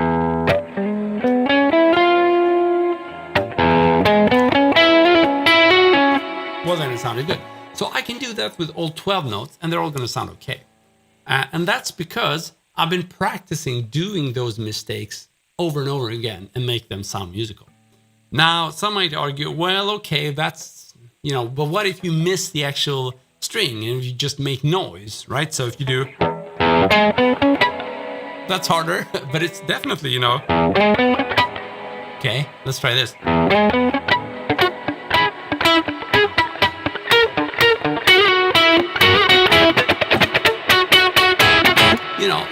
[SPEAKER 1] Well, then it sounded good. So I can do that with all 12 notes, and they're all going to sound okay. And that's because I've been practicing doing those mistakes over and over again and make them sound musical. Now, some might argue, well, okay, that's, but what if you miss the actual string and you just make noise, right? So if you do, that's harder, but it's definitely, Okay, let's try this.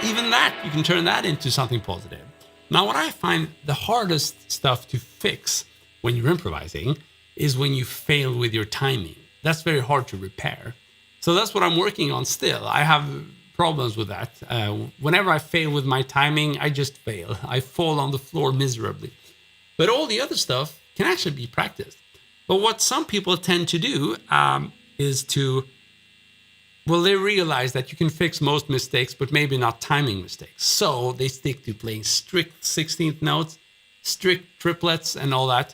[SPEAKER 1] Even that, you can turn that into something positive. Now, what I find the hardest stuff to fix when you're improvising is when you fail with your timing. That's very hard to repair. So that's what I'm working on still. I have problems with that. Whenever I fail with my timing, I just fail. I fall on the floor miserably. But all the other stuff can actually be practiced. But what some people tend to do is to, they realize that you can fix most mistakes, but maybe not timing mistakes. So they stick to playing strict 16th notes, strict triplets, and all that.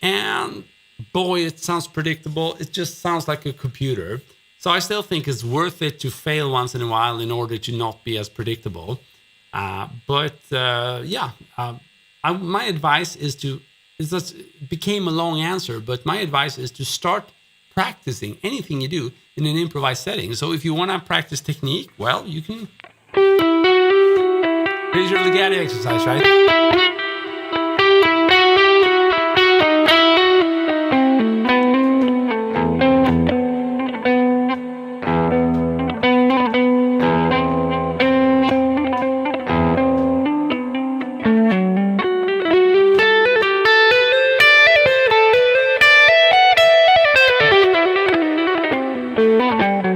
[SPEAKER 1] And boy, it sounds predictable. It just sounds like a computer. So I still think it's worth it to fail once in a while in order to not be as predictable. My advice is it became a long answer, but my advice is to start practicing anything you do in an improvised setting. So if you want to practice technique, well, you can. Here's your legato exercise, right?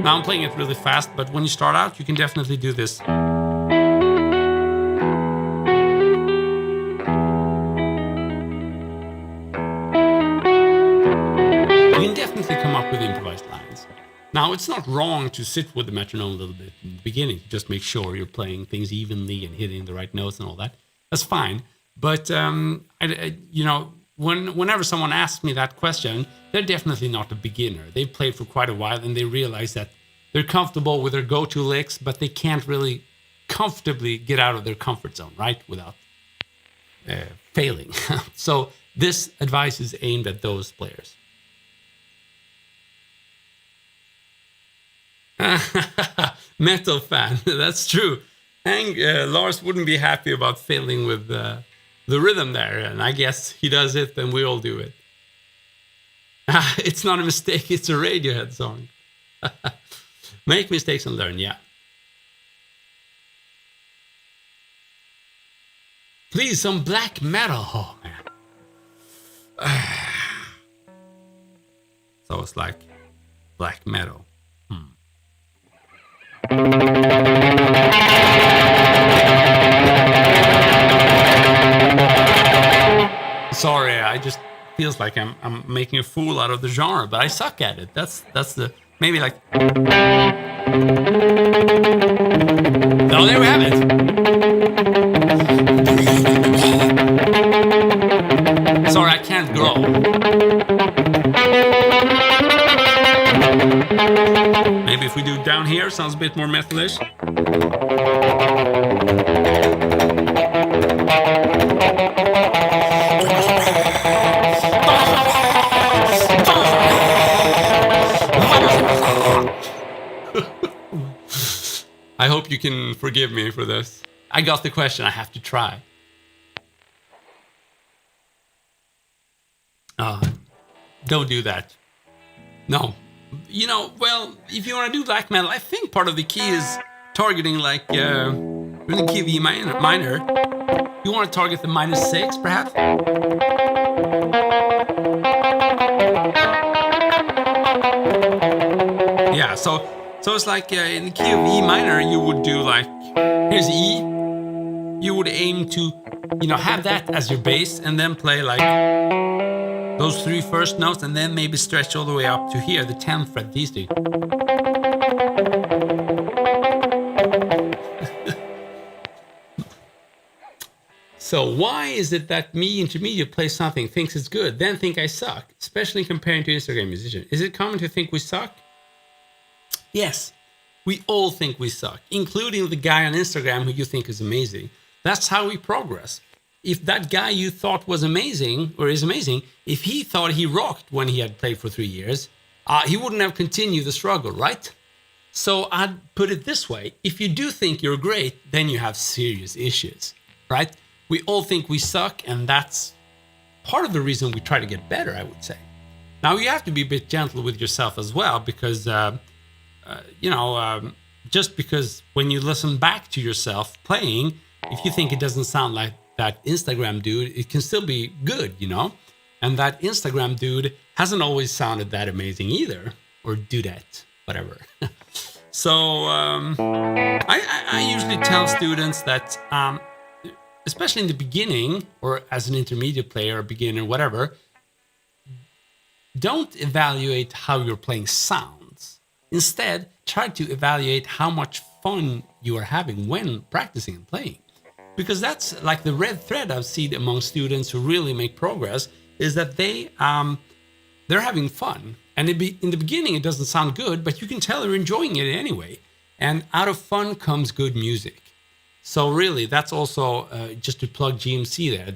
[SPEAKER 1] Now I'm playing it really fast, but when you start out, you can definitely do this. You can definitely come up with improvised lines. Now, it's not wrong to sit with the metronome a little bit in the beginning, just make sure you're playing things evenly and hitting the right notes and all that. That's fine. But, whenever someone asks me that question, they're definitely not a beginner. They've played for quite a while and they realize that they're comfortable with their go-to licks, but they can't really comfortably get out of their comfort zone, right? Without failing. So this advice is aimed at those players. Metal fan, that's true. And Lars wouldn't be happy about failing with the rhythm there, and I guess he does it, and we all do it. It's not a mistake, it's a Radiohead song. Make mistakes and learn, yeah. Please, some black metal. Oh, man. So it's like black metal. Sorry, I just feels like I'm making a fool out of the genre, but I suck at it. That's the maybe like. No, there we have it. Sorry, I can't grow. Maybe if we do down here, sounds a bit more metalish. I hope you can forgive me for this. I got the question, I have to try. Don't do that. No. You know, well, if you want to do black metal, I think part of the key is targeting like in the key of E minor. You want to target the -6, perhaps? Yeah, so it's like in the key of E minor, you would do like, here's E. You would aim to, have that as your bass and then play like those 3 first notes and then maybe stretch all the way up to here, the 10th fret, these two. So why is it that me, intermediate, play something, thinks it's good, then think I suck, especially comparing to Instagram musicians? Is it common to think we suck? Yes, we all think we suck, including the guy on Instagram who you think is amazing. That's how we progress. If that guy you thought was amazing, or is amazing, if he thought he rocked when he had played for 3 years, he wouldn't have continued the struggle, right? So I'd put it this way. If you do think you're great, then you have serious issues, right? We all think we suck, and that's part of the reason we try to get better, I would say. Now, you have to be a bit gentle with yourself as well, because, just because when you listen back to yourself playing, if you think it doesn't sound like that Instagram dude, it can still be good, And that Instagram dude hasn't always sounded that amazing either, or dudette, whatever. So I usually tell students that, especially in the beginning, or as an intermediate player, or beginner, whatever, don't evaluate how your playing sounds. Instead, try to evaluate how much fun you are having when practicing and playing. Because that's like the red thread I've seen among students who really make progress, is that they're having fun. And in the beginning, it doesn't sound good, but you can tell they're enjoying it anyway. And out of fun comes good music. So really, that's also, just to plug GMC there,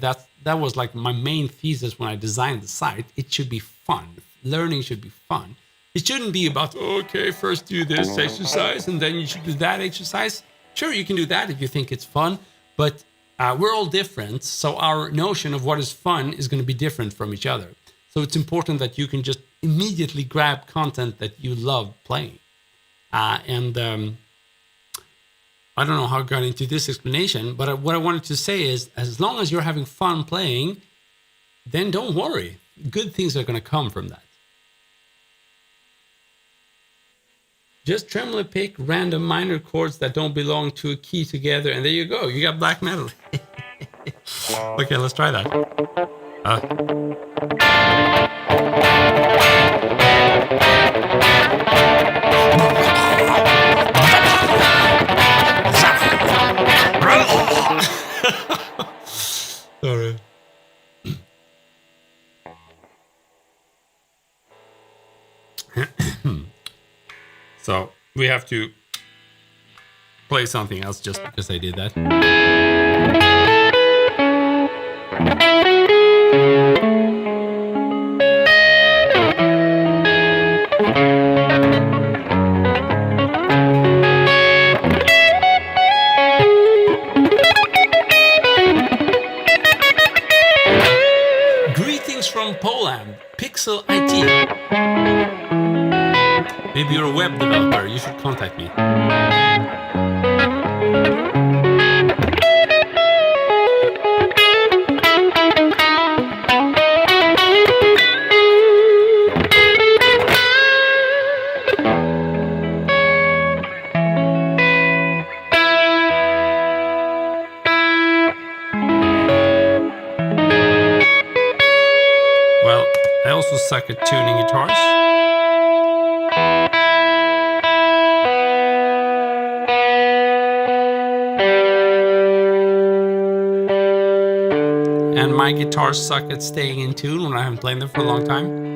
[SPEAKER 1] that was like my main thesis when I designed the site. It should be fun. Learning should be fun. It shouldn't be about, okay, first do this exercise, and then you should do that exercise. Sure, you can do that if you think it's fun, but we're all different. So our notion of what is fun is going to be different from each other. So it's important that you can just immediately grab content that you love playing. I don't know how I got into this explanation, but what I wanted to say is, as long as you're having fun playing, then don't worry. Good things are going to come from that. Just tremolo pick random minor chords that don't belong to a key together, and there you go. You got black metal. Okay, let's try that. Sorry. So we have to play something else just because I did that. Greetings from Poland, Pixel IT. Maybe you're a web developer, you should contact me. Well, I also suck at tuning guitars. And my guitars suck at staying in tune when I haven't played them for a long time.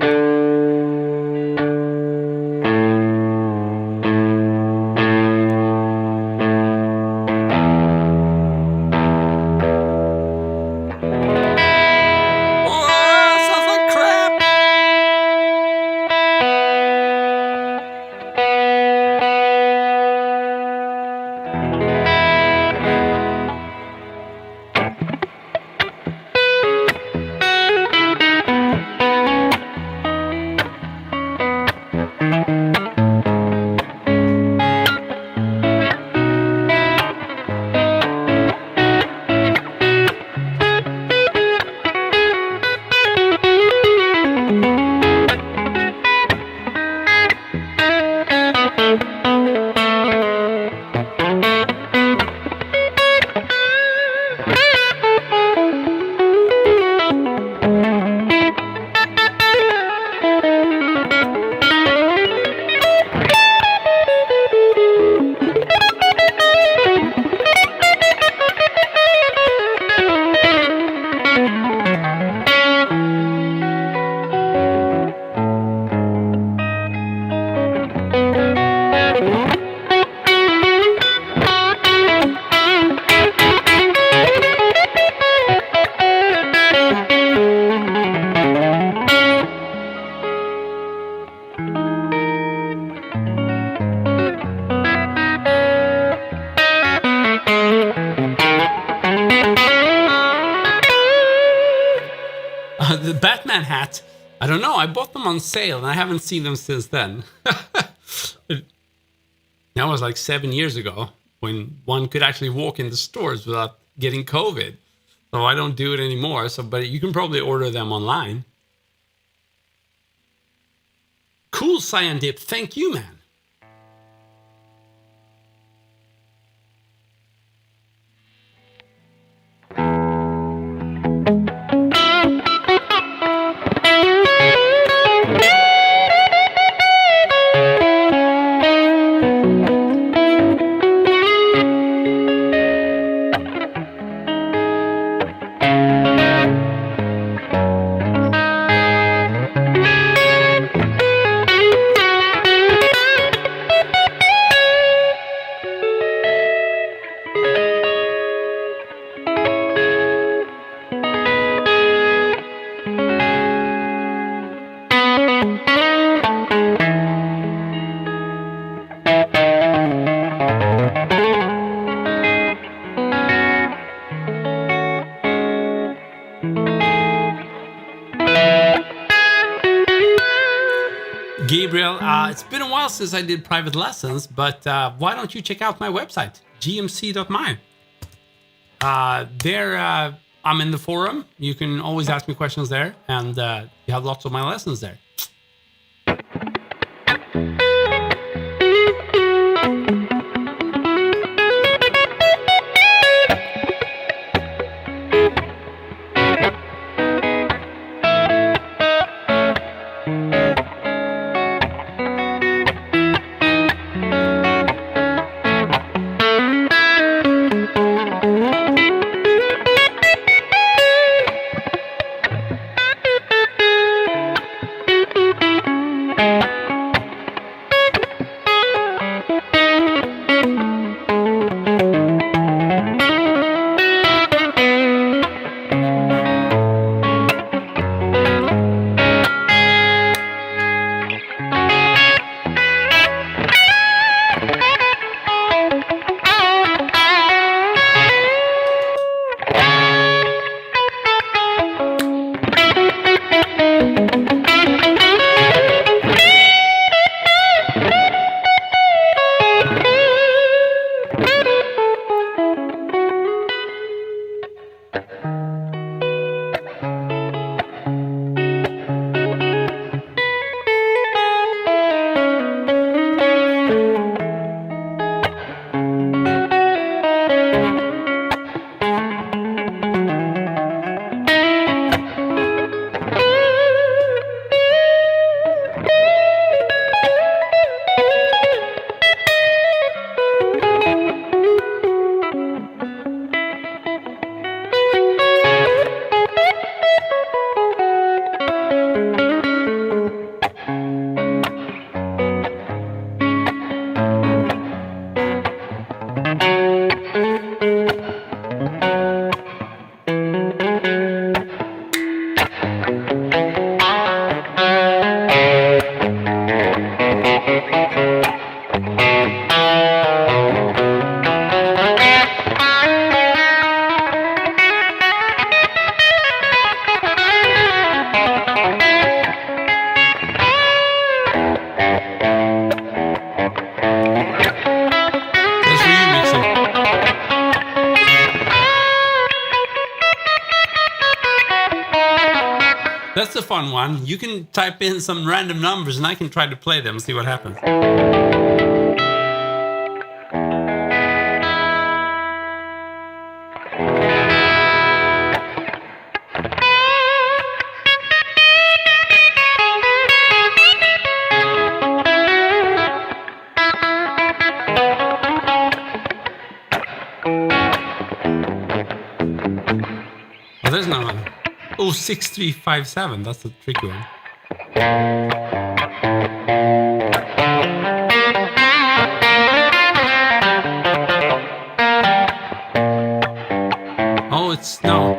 [SPEAKER 1] The Batman hat, I don't know. I bought them on sale and I haven't seen them since then. That was like 7 years ago when one could actually walk in the stores without getting COVID. So I don't do it anymore. But you can probably order them online. Cool, Cyan Dip. Thank you, man. Gabriel, it's been a while since I did private lessons, but why don't you check out my website, gmc.my. There, I'm in the forum. You can always ask me questions there, and you have lots of my lessons there. That's a fun one. You can type in some random numbers and I can try to play them and see what happens. Oh, there's no one. Oh, 6357. That's a tricky one. Oh, it's no.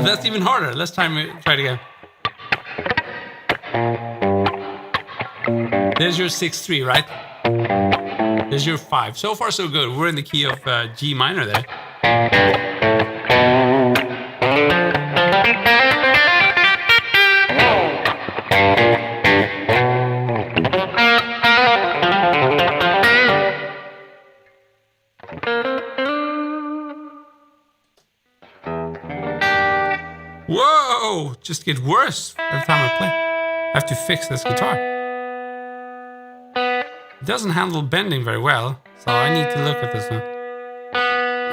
[SPEAKER 1] That's even harder. Let's try it again. There's your 6-3, right? There's your 5. So far, so good. We're in the key of G minor there. Whoa! Just get worse every time I play. I have to fix this guitar. It doesn't handle bending very well, so I need to look at this one.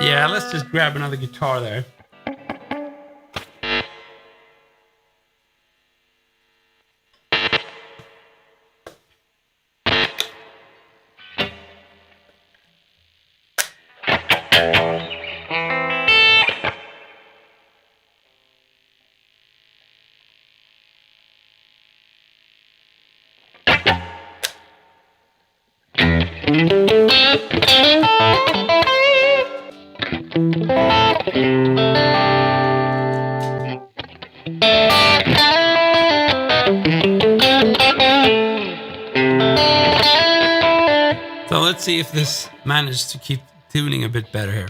[SPEAKER 1] Yeah, let's just grab another guitar there. So let's see if this managed to keep tuning a bit better here.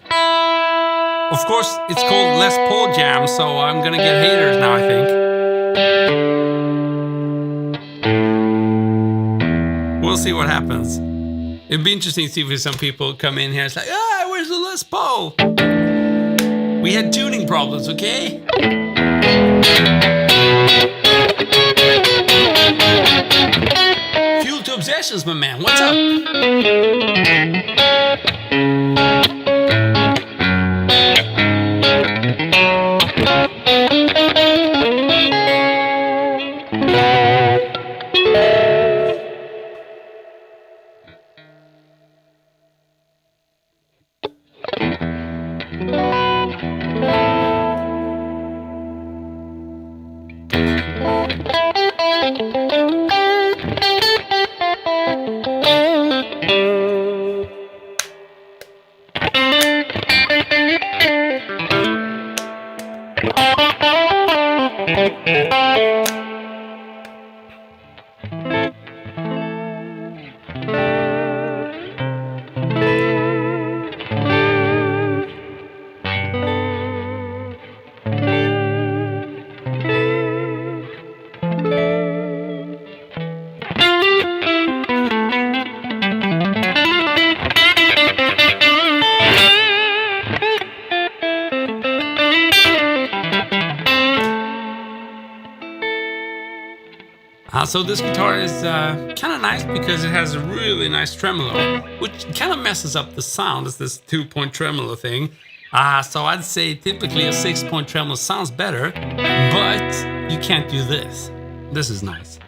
[SPEAKER 1] Of course, it's called Les Paul Jam, so I'm gonna get haters now, I think. We'll see what happens. It'd be interesting to see if some people come in here and say, ah, where's the Les Paul? We had tuning problems, okay? Fuel to Obsessions, my man. What's up? So this guitar is kind of nice because it has a really nice tremolo, which kind of messes up the sound. It's this 2-point tremolo thing. So I'd say typically a 6-point tremolo sounds better, but you can't do this. This is nice.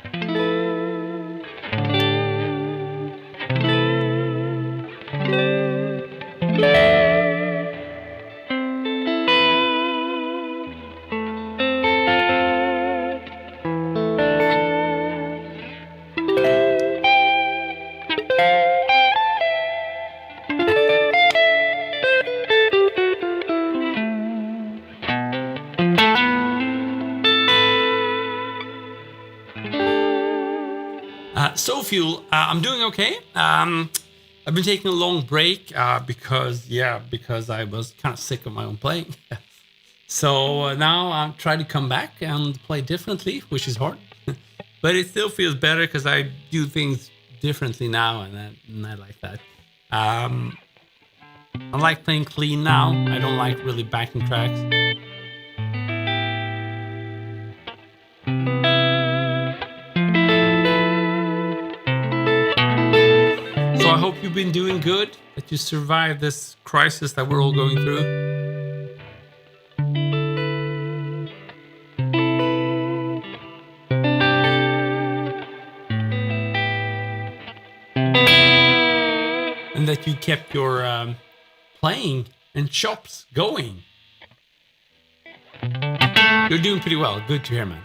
[SPEAKER 1] So Fuel, I'm doing okay. I've been taking a long break because I was kind of sick of my own playing. So now I'm trying to come back and play differently, which is hard. But it still feels better because I do things differently now, and I like that. I like playing clean now. I don't like really backing tracks. So I hope you've been doing good, that you survived this crisis that we're all going through. And that you kept your playing and shops going. You're doing pretty well. Good to hear, man.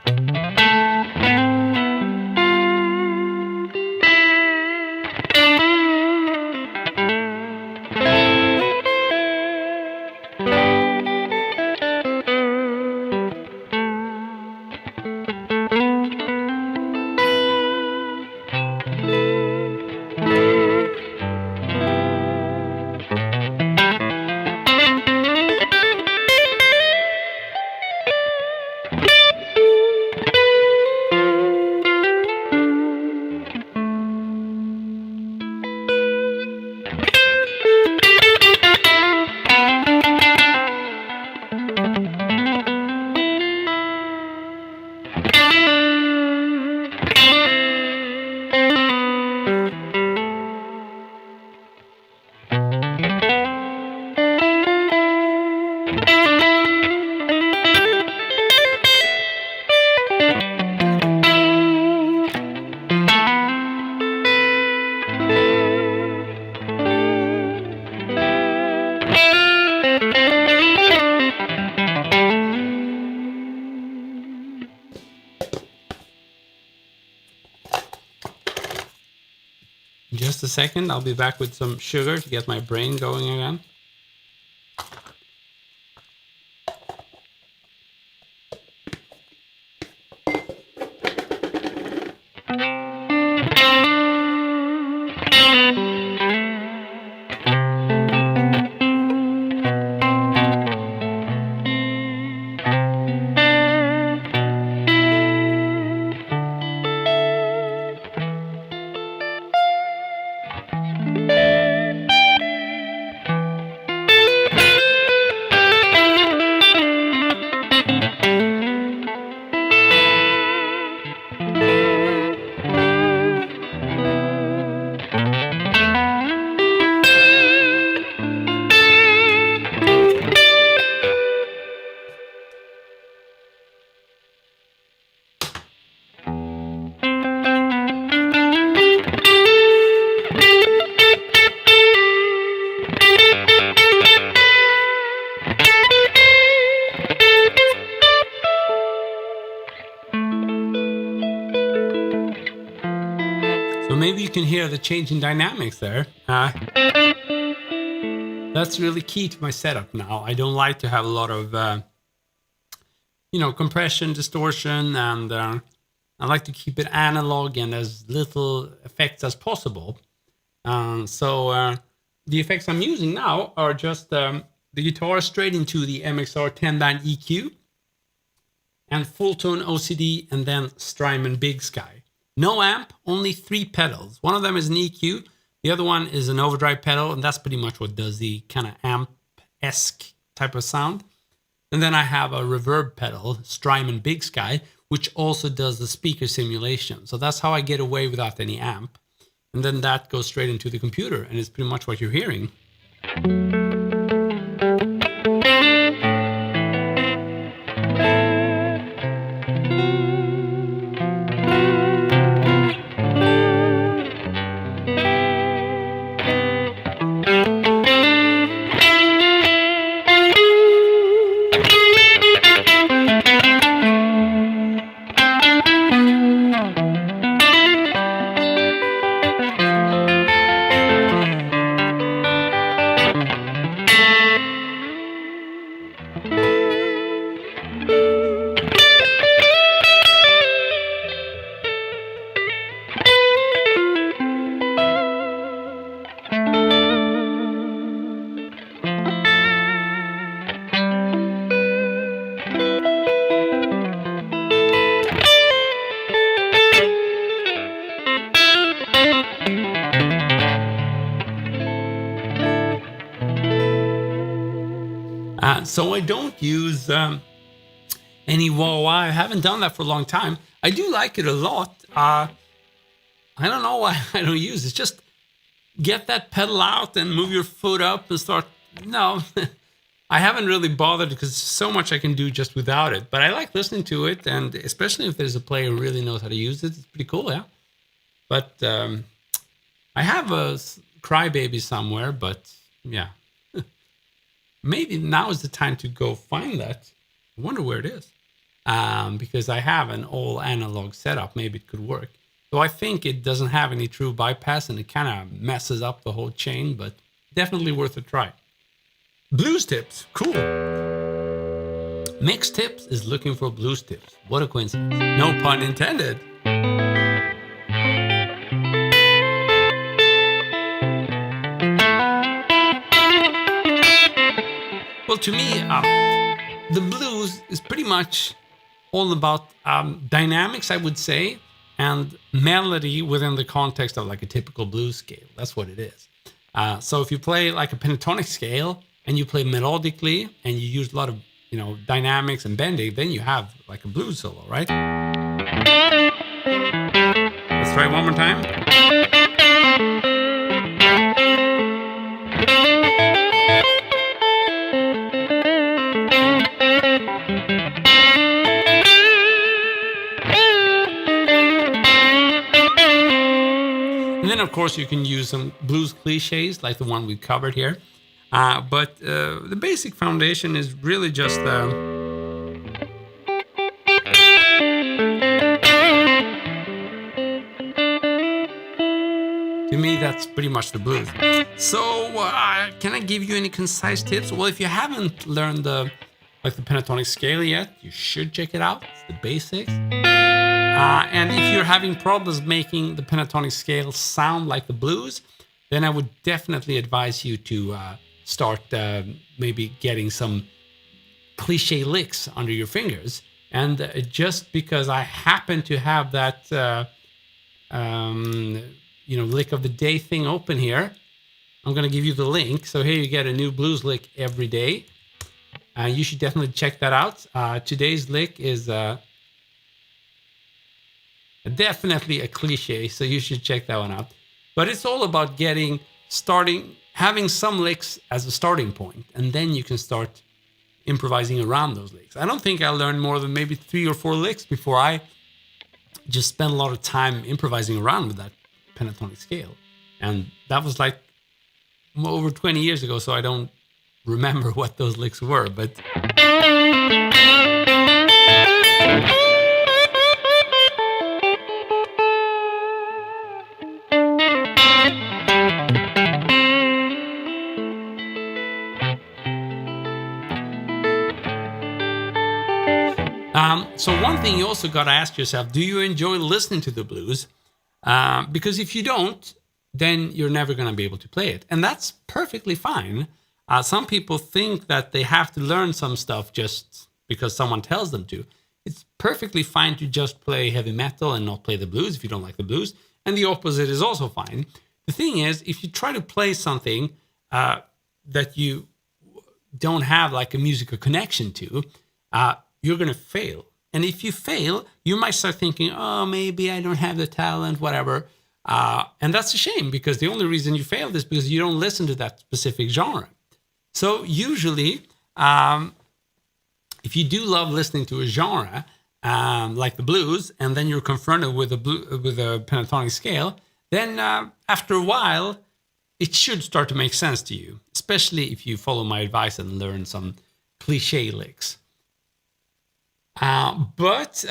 [SPEAKER 1] In just a second, I'll be back with some sugar to get my brain going again. So maybe you can hear the change in dynamics there. That's really key to my setup now. I don't like to have a lot of, compression, distortion, and I like to keep it analog and as little effects as possible. So the effects I'm using now are just the guitar straight into the MXR 10-band EQ and full tone OCD and then Strymon Big Sky. No amp, only 3 pedals. One of them is an EQ, the other one is an overdrive pedal, and that's pretty much what does the kind of amp-esque type of sound. And then I have a reverb pedal, Strymon Big Sky, which also does the speaker simulation. So that's how I get away without any amp. And then that goes straight into the computer, and it's pretty much what you're hearing. So I don't use any wah-wah. I haven't done that for a long time. I do like it a lot. I don't know why I don't use it. Just get that pedal out and move your foot up and start. No, I haven't really bothered because so much I can do just without it. But I like listening to it, and especially if there's a player who really knows how to use it, it's pretty cool, yeah. But I have a Crybaby somewhere, but yeah. Maybe now is the time to go find that. I wonder where it is. Because I have an all analog setup. Maybe it could work. So I think it doesn't have any true bypass, and it kind of messes up the whole chain, but definitely worth a try. Blues tips, cool. Mix tips is looking for blues tips. What a coincidence. No pun intended. Well, to me, the blues is pretty much all about dynamics, I would say, and melody within the context of like a typical blues scale. That's what it is. So if you play like a pentatonic scale and you play melodically and you use a lot of, dynamics and bending, then you have like a blues solo, right? Let's try it one more time. And then, of course, you can use some blues cliches like the one we covered here. But the basic foundation is really just... to me, that's pretty much the blues. So, can I give you any concise tips? Well, if you haven't learned the pentatonic scale yet, you should check it out. It's the basics. And if you're having problems making the pentatonic scale sound like the blues, then I would definitely advise you to start maybe getting some cliche licks under your fingers. And just because I happen to have that, lick of the day thing open here, I'm going to give you the link. So here you get a new blues lick every day. You should definitely check that out. Today's lick is... definitely a cliche, so you should check that one out. But it's all about having some licks as a starting point, and then you can start improvising around those licks. I don't think I learned more than maybe 3 or 4 licks before I just spent a lot of time improvising around with that pentatonic scale. And that was like over 20 years ago, so I don't remember what those licks were, but... So one thing you also got to ask yourself, do you enjoy listening to the blues? Because if you don't, then you're never going to be able to play it. And that's perfectly fine. Some people think that they have to learn some stuff just because someone tells them to. It's perfectly fine to just play heavy metal and not play the blues if you don't like the blues. And the opposite is also fine. The thing is, if you try to play something that you don't have like a musical connection to, you're going to fail. And if you fail, you might start thinking, oh, maybe I don't have the talent, whatever. And that's a shame, because the only reason you failed is because you don't listen to that specific genre. So usually, if you do love listening to a genre, like the blues, and then you're confronted with a pentatonic scale, then after a while, it should start to make sense to you, especially if you follow my advice and learn some cliche licks. But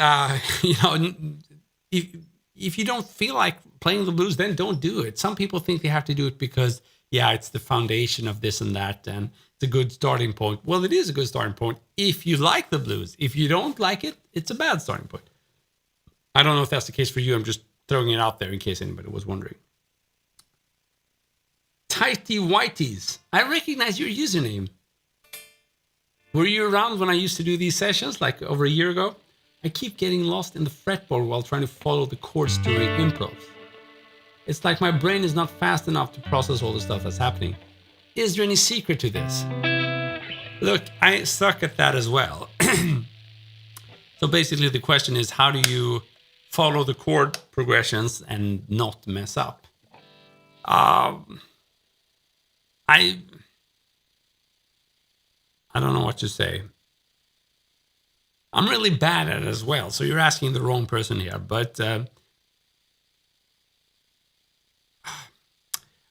[SPEAKER 1] if you don't feel like playing the blues, then don't do it. Some people think they have to do it because, it's the foundation of this and that, and it's a good starting point. Well, it is a good starting point if you like the blues. If you don't like it, it's a bad starting point. I don't know if that's the case for you. I'm just throwing it out there in case anybody was wondering. Tighty Whiteys. I recognize your username. Were you around when I used to do these sessions, like over a year ago? I keep getting lost in the fretboard while trying to follow the chords during improvs. It's like my brain is not fast enough to process all the stuff that's happening. Is there any secret to this? Look, I suck at that as well. So basically the question is, how do you follow the chord progressions and not mess up? I don't know what to say. I'm really bad at it as well, so you're asking the wrong person here. But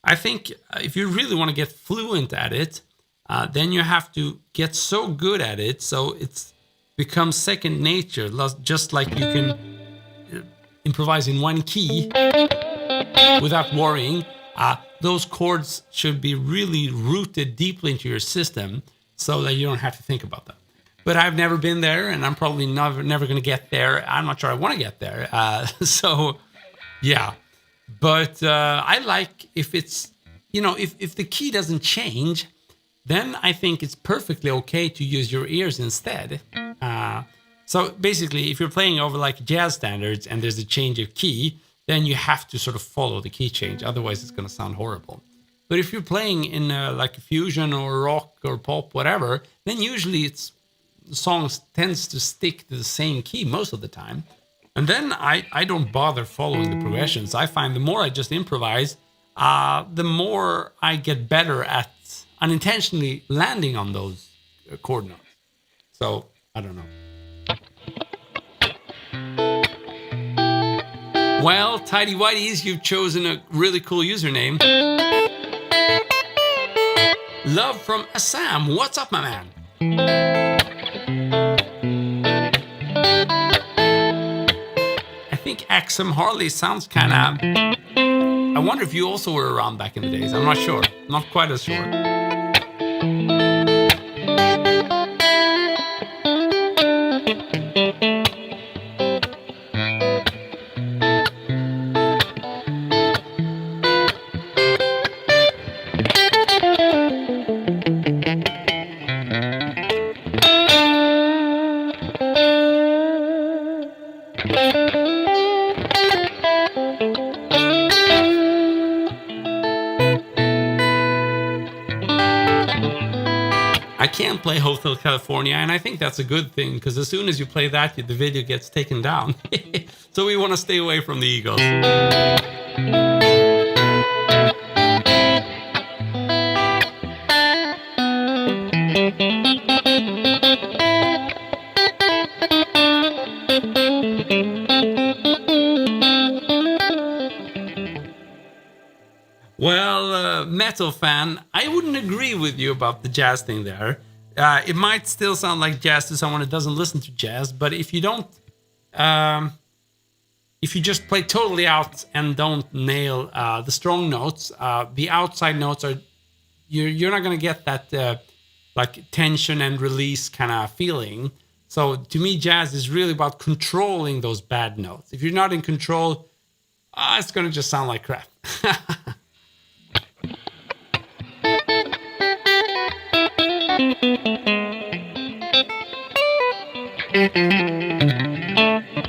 [SPEAKER 1] I think if you really want to get fluent at it, then you have to get so good at it so it becomes second nature, just like you can improvise in one key without worrying. Those chords should be really rooted deeply into your system so that you don't have to think about them. But I've never been there, and I'm probably never going to get there. I'm not sure I want to get there. But I like if it's, if the key doesn't change, then I think it's perfectly okay to use your ears instead. So basically, if you're playing over like jazz standards and there's a change of key, then you have to sort of follow the key change. Otherwise, it's going to sound horrible. But if you're playing in like fusion or rock or pop, whatever, then usually songs tends to stick to the same key most of the time. And then I don't bother following the progressions. I find the more I just improvise, the more I get better at unintentionally landing on those chord notes. So, I don't know. Well, Tidy Whiteys, you've chosen a really cool username. Love from Assam. What's up, my man? I think Axum Harley sounds kind of... I wonder if you also were around back in the days. I'm not sure. Not quite as sure. I can't play Hotel California, and I think that's a good thing, because as soon as you play that, the video gets taken down. So we want to stay away from the Eagles. Well, metal fan, I wouldn't agree with you about the jazz thing there. It might still sound like jazz to someone that doesn't listen to jazz, but if you don't, if you just play totally out and don't nail the strong notes, the outside notes are, you're not going to get that like tension and release kind of feeling. So to me, jazz is really about controlling those bad notes. If you're not in control, it's going to just sound like crap.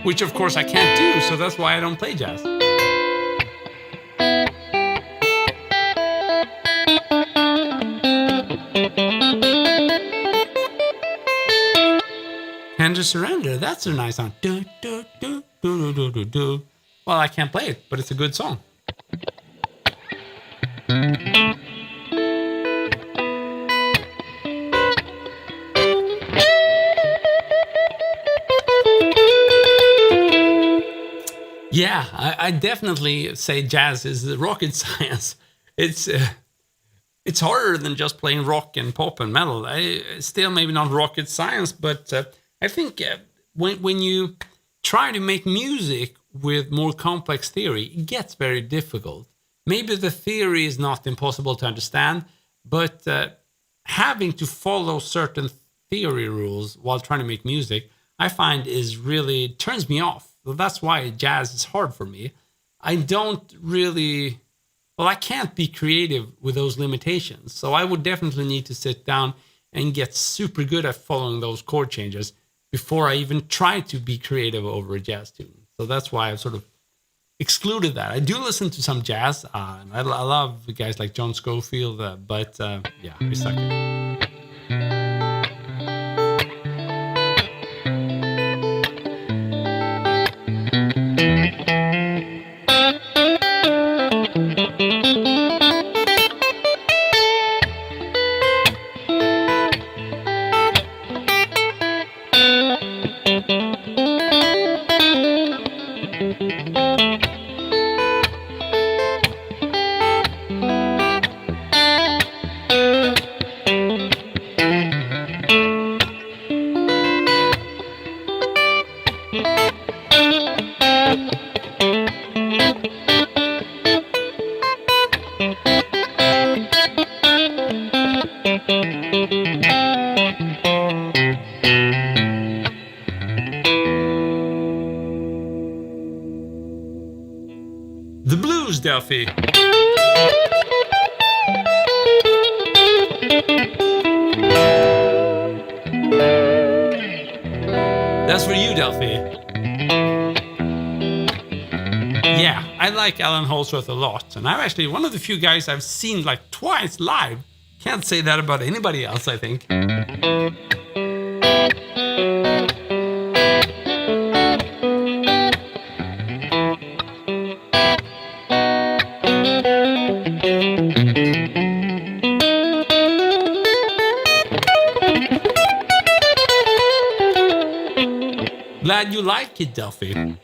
[SPEAKER 1] Which of course I can't do, so that's why I don't play jazz. Tender Surrender. That's a nice song. Do, do, do, do, do, do, do. Well, I can't play it, but it's a good song. Yeah, I definitely say jazz is the rocket science. It's harder than just playing rock and pop and metal. Still maybe not rocket science, but I think when you try to make music with more complex theory, it gets very difficult. Maybe the theory is not impossible to understand, but having to follow certain theory rules while trying to make music, I find is really turns me off. So that's why jazz is hard for me. I don't really, well, I can't be creative with those limitations. So I would definitely need to sit down and get super good at following those chord changes before I even try to be creative over a jazz tune. So that's why I've sort of excluded that. I do listen to some jazz. And I love guys like John Scofield, but yeah, I suck at it. The blues, Delphi. That's for you, Delphi. Yeah, I like Alan Holdsworth a lot, and I'm actually one of the few guys I've seen like twice live. Can't say that about anybody else, I think. Glad you like it, Delphi.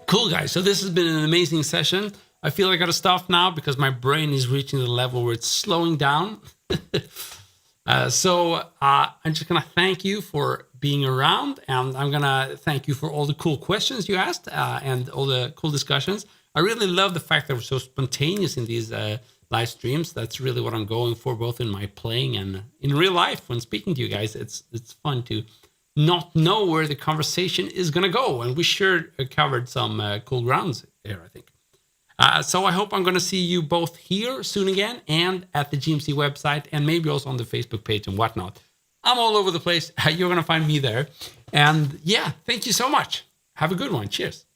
[SPEAKER 1] Cool, guys. So this has been an amazing session. I feel I got to stop now because my brain is reaching the level where it's slowing down. So I'm just going to thank you for being around, and I'm going to thank you for all the cool questions you asked and all the cool discussions. I really love the fact that we're so spontaneous in these live streams. That's really what I'm going for, both in my playing and in real life when speaking to you guys. It's fun to not know where the conversation is going to go. And we sure covered some cool grounds here, I think. So I hope I'm going to see you both here soon again and at the GMC website and maybe also on the Facebook page and whatnot. I'm all over the place. You're going to find me there. And yeah, thank you so much. Have a good one. Cheers.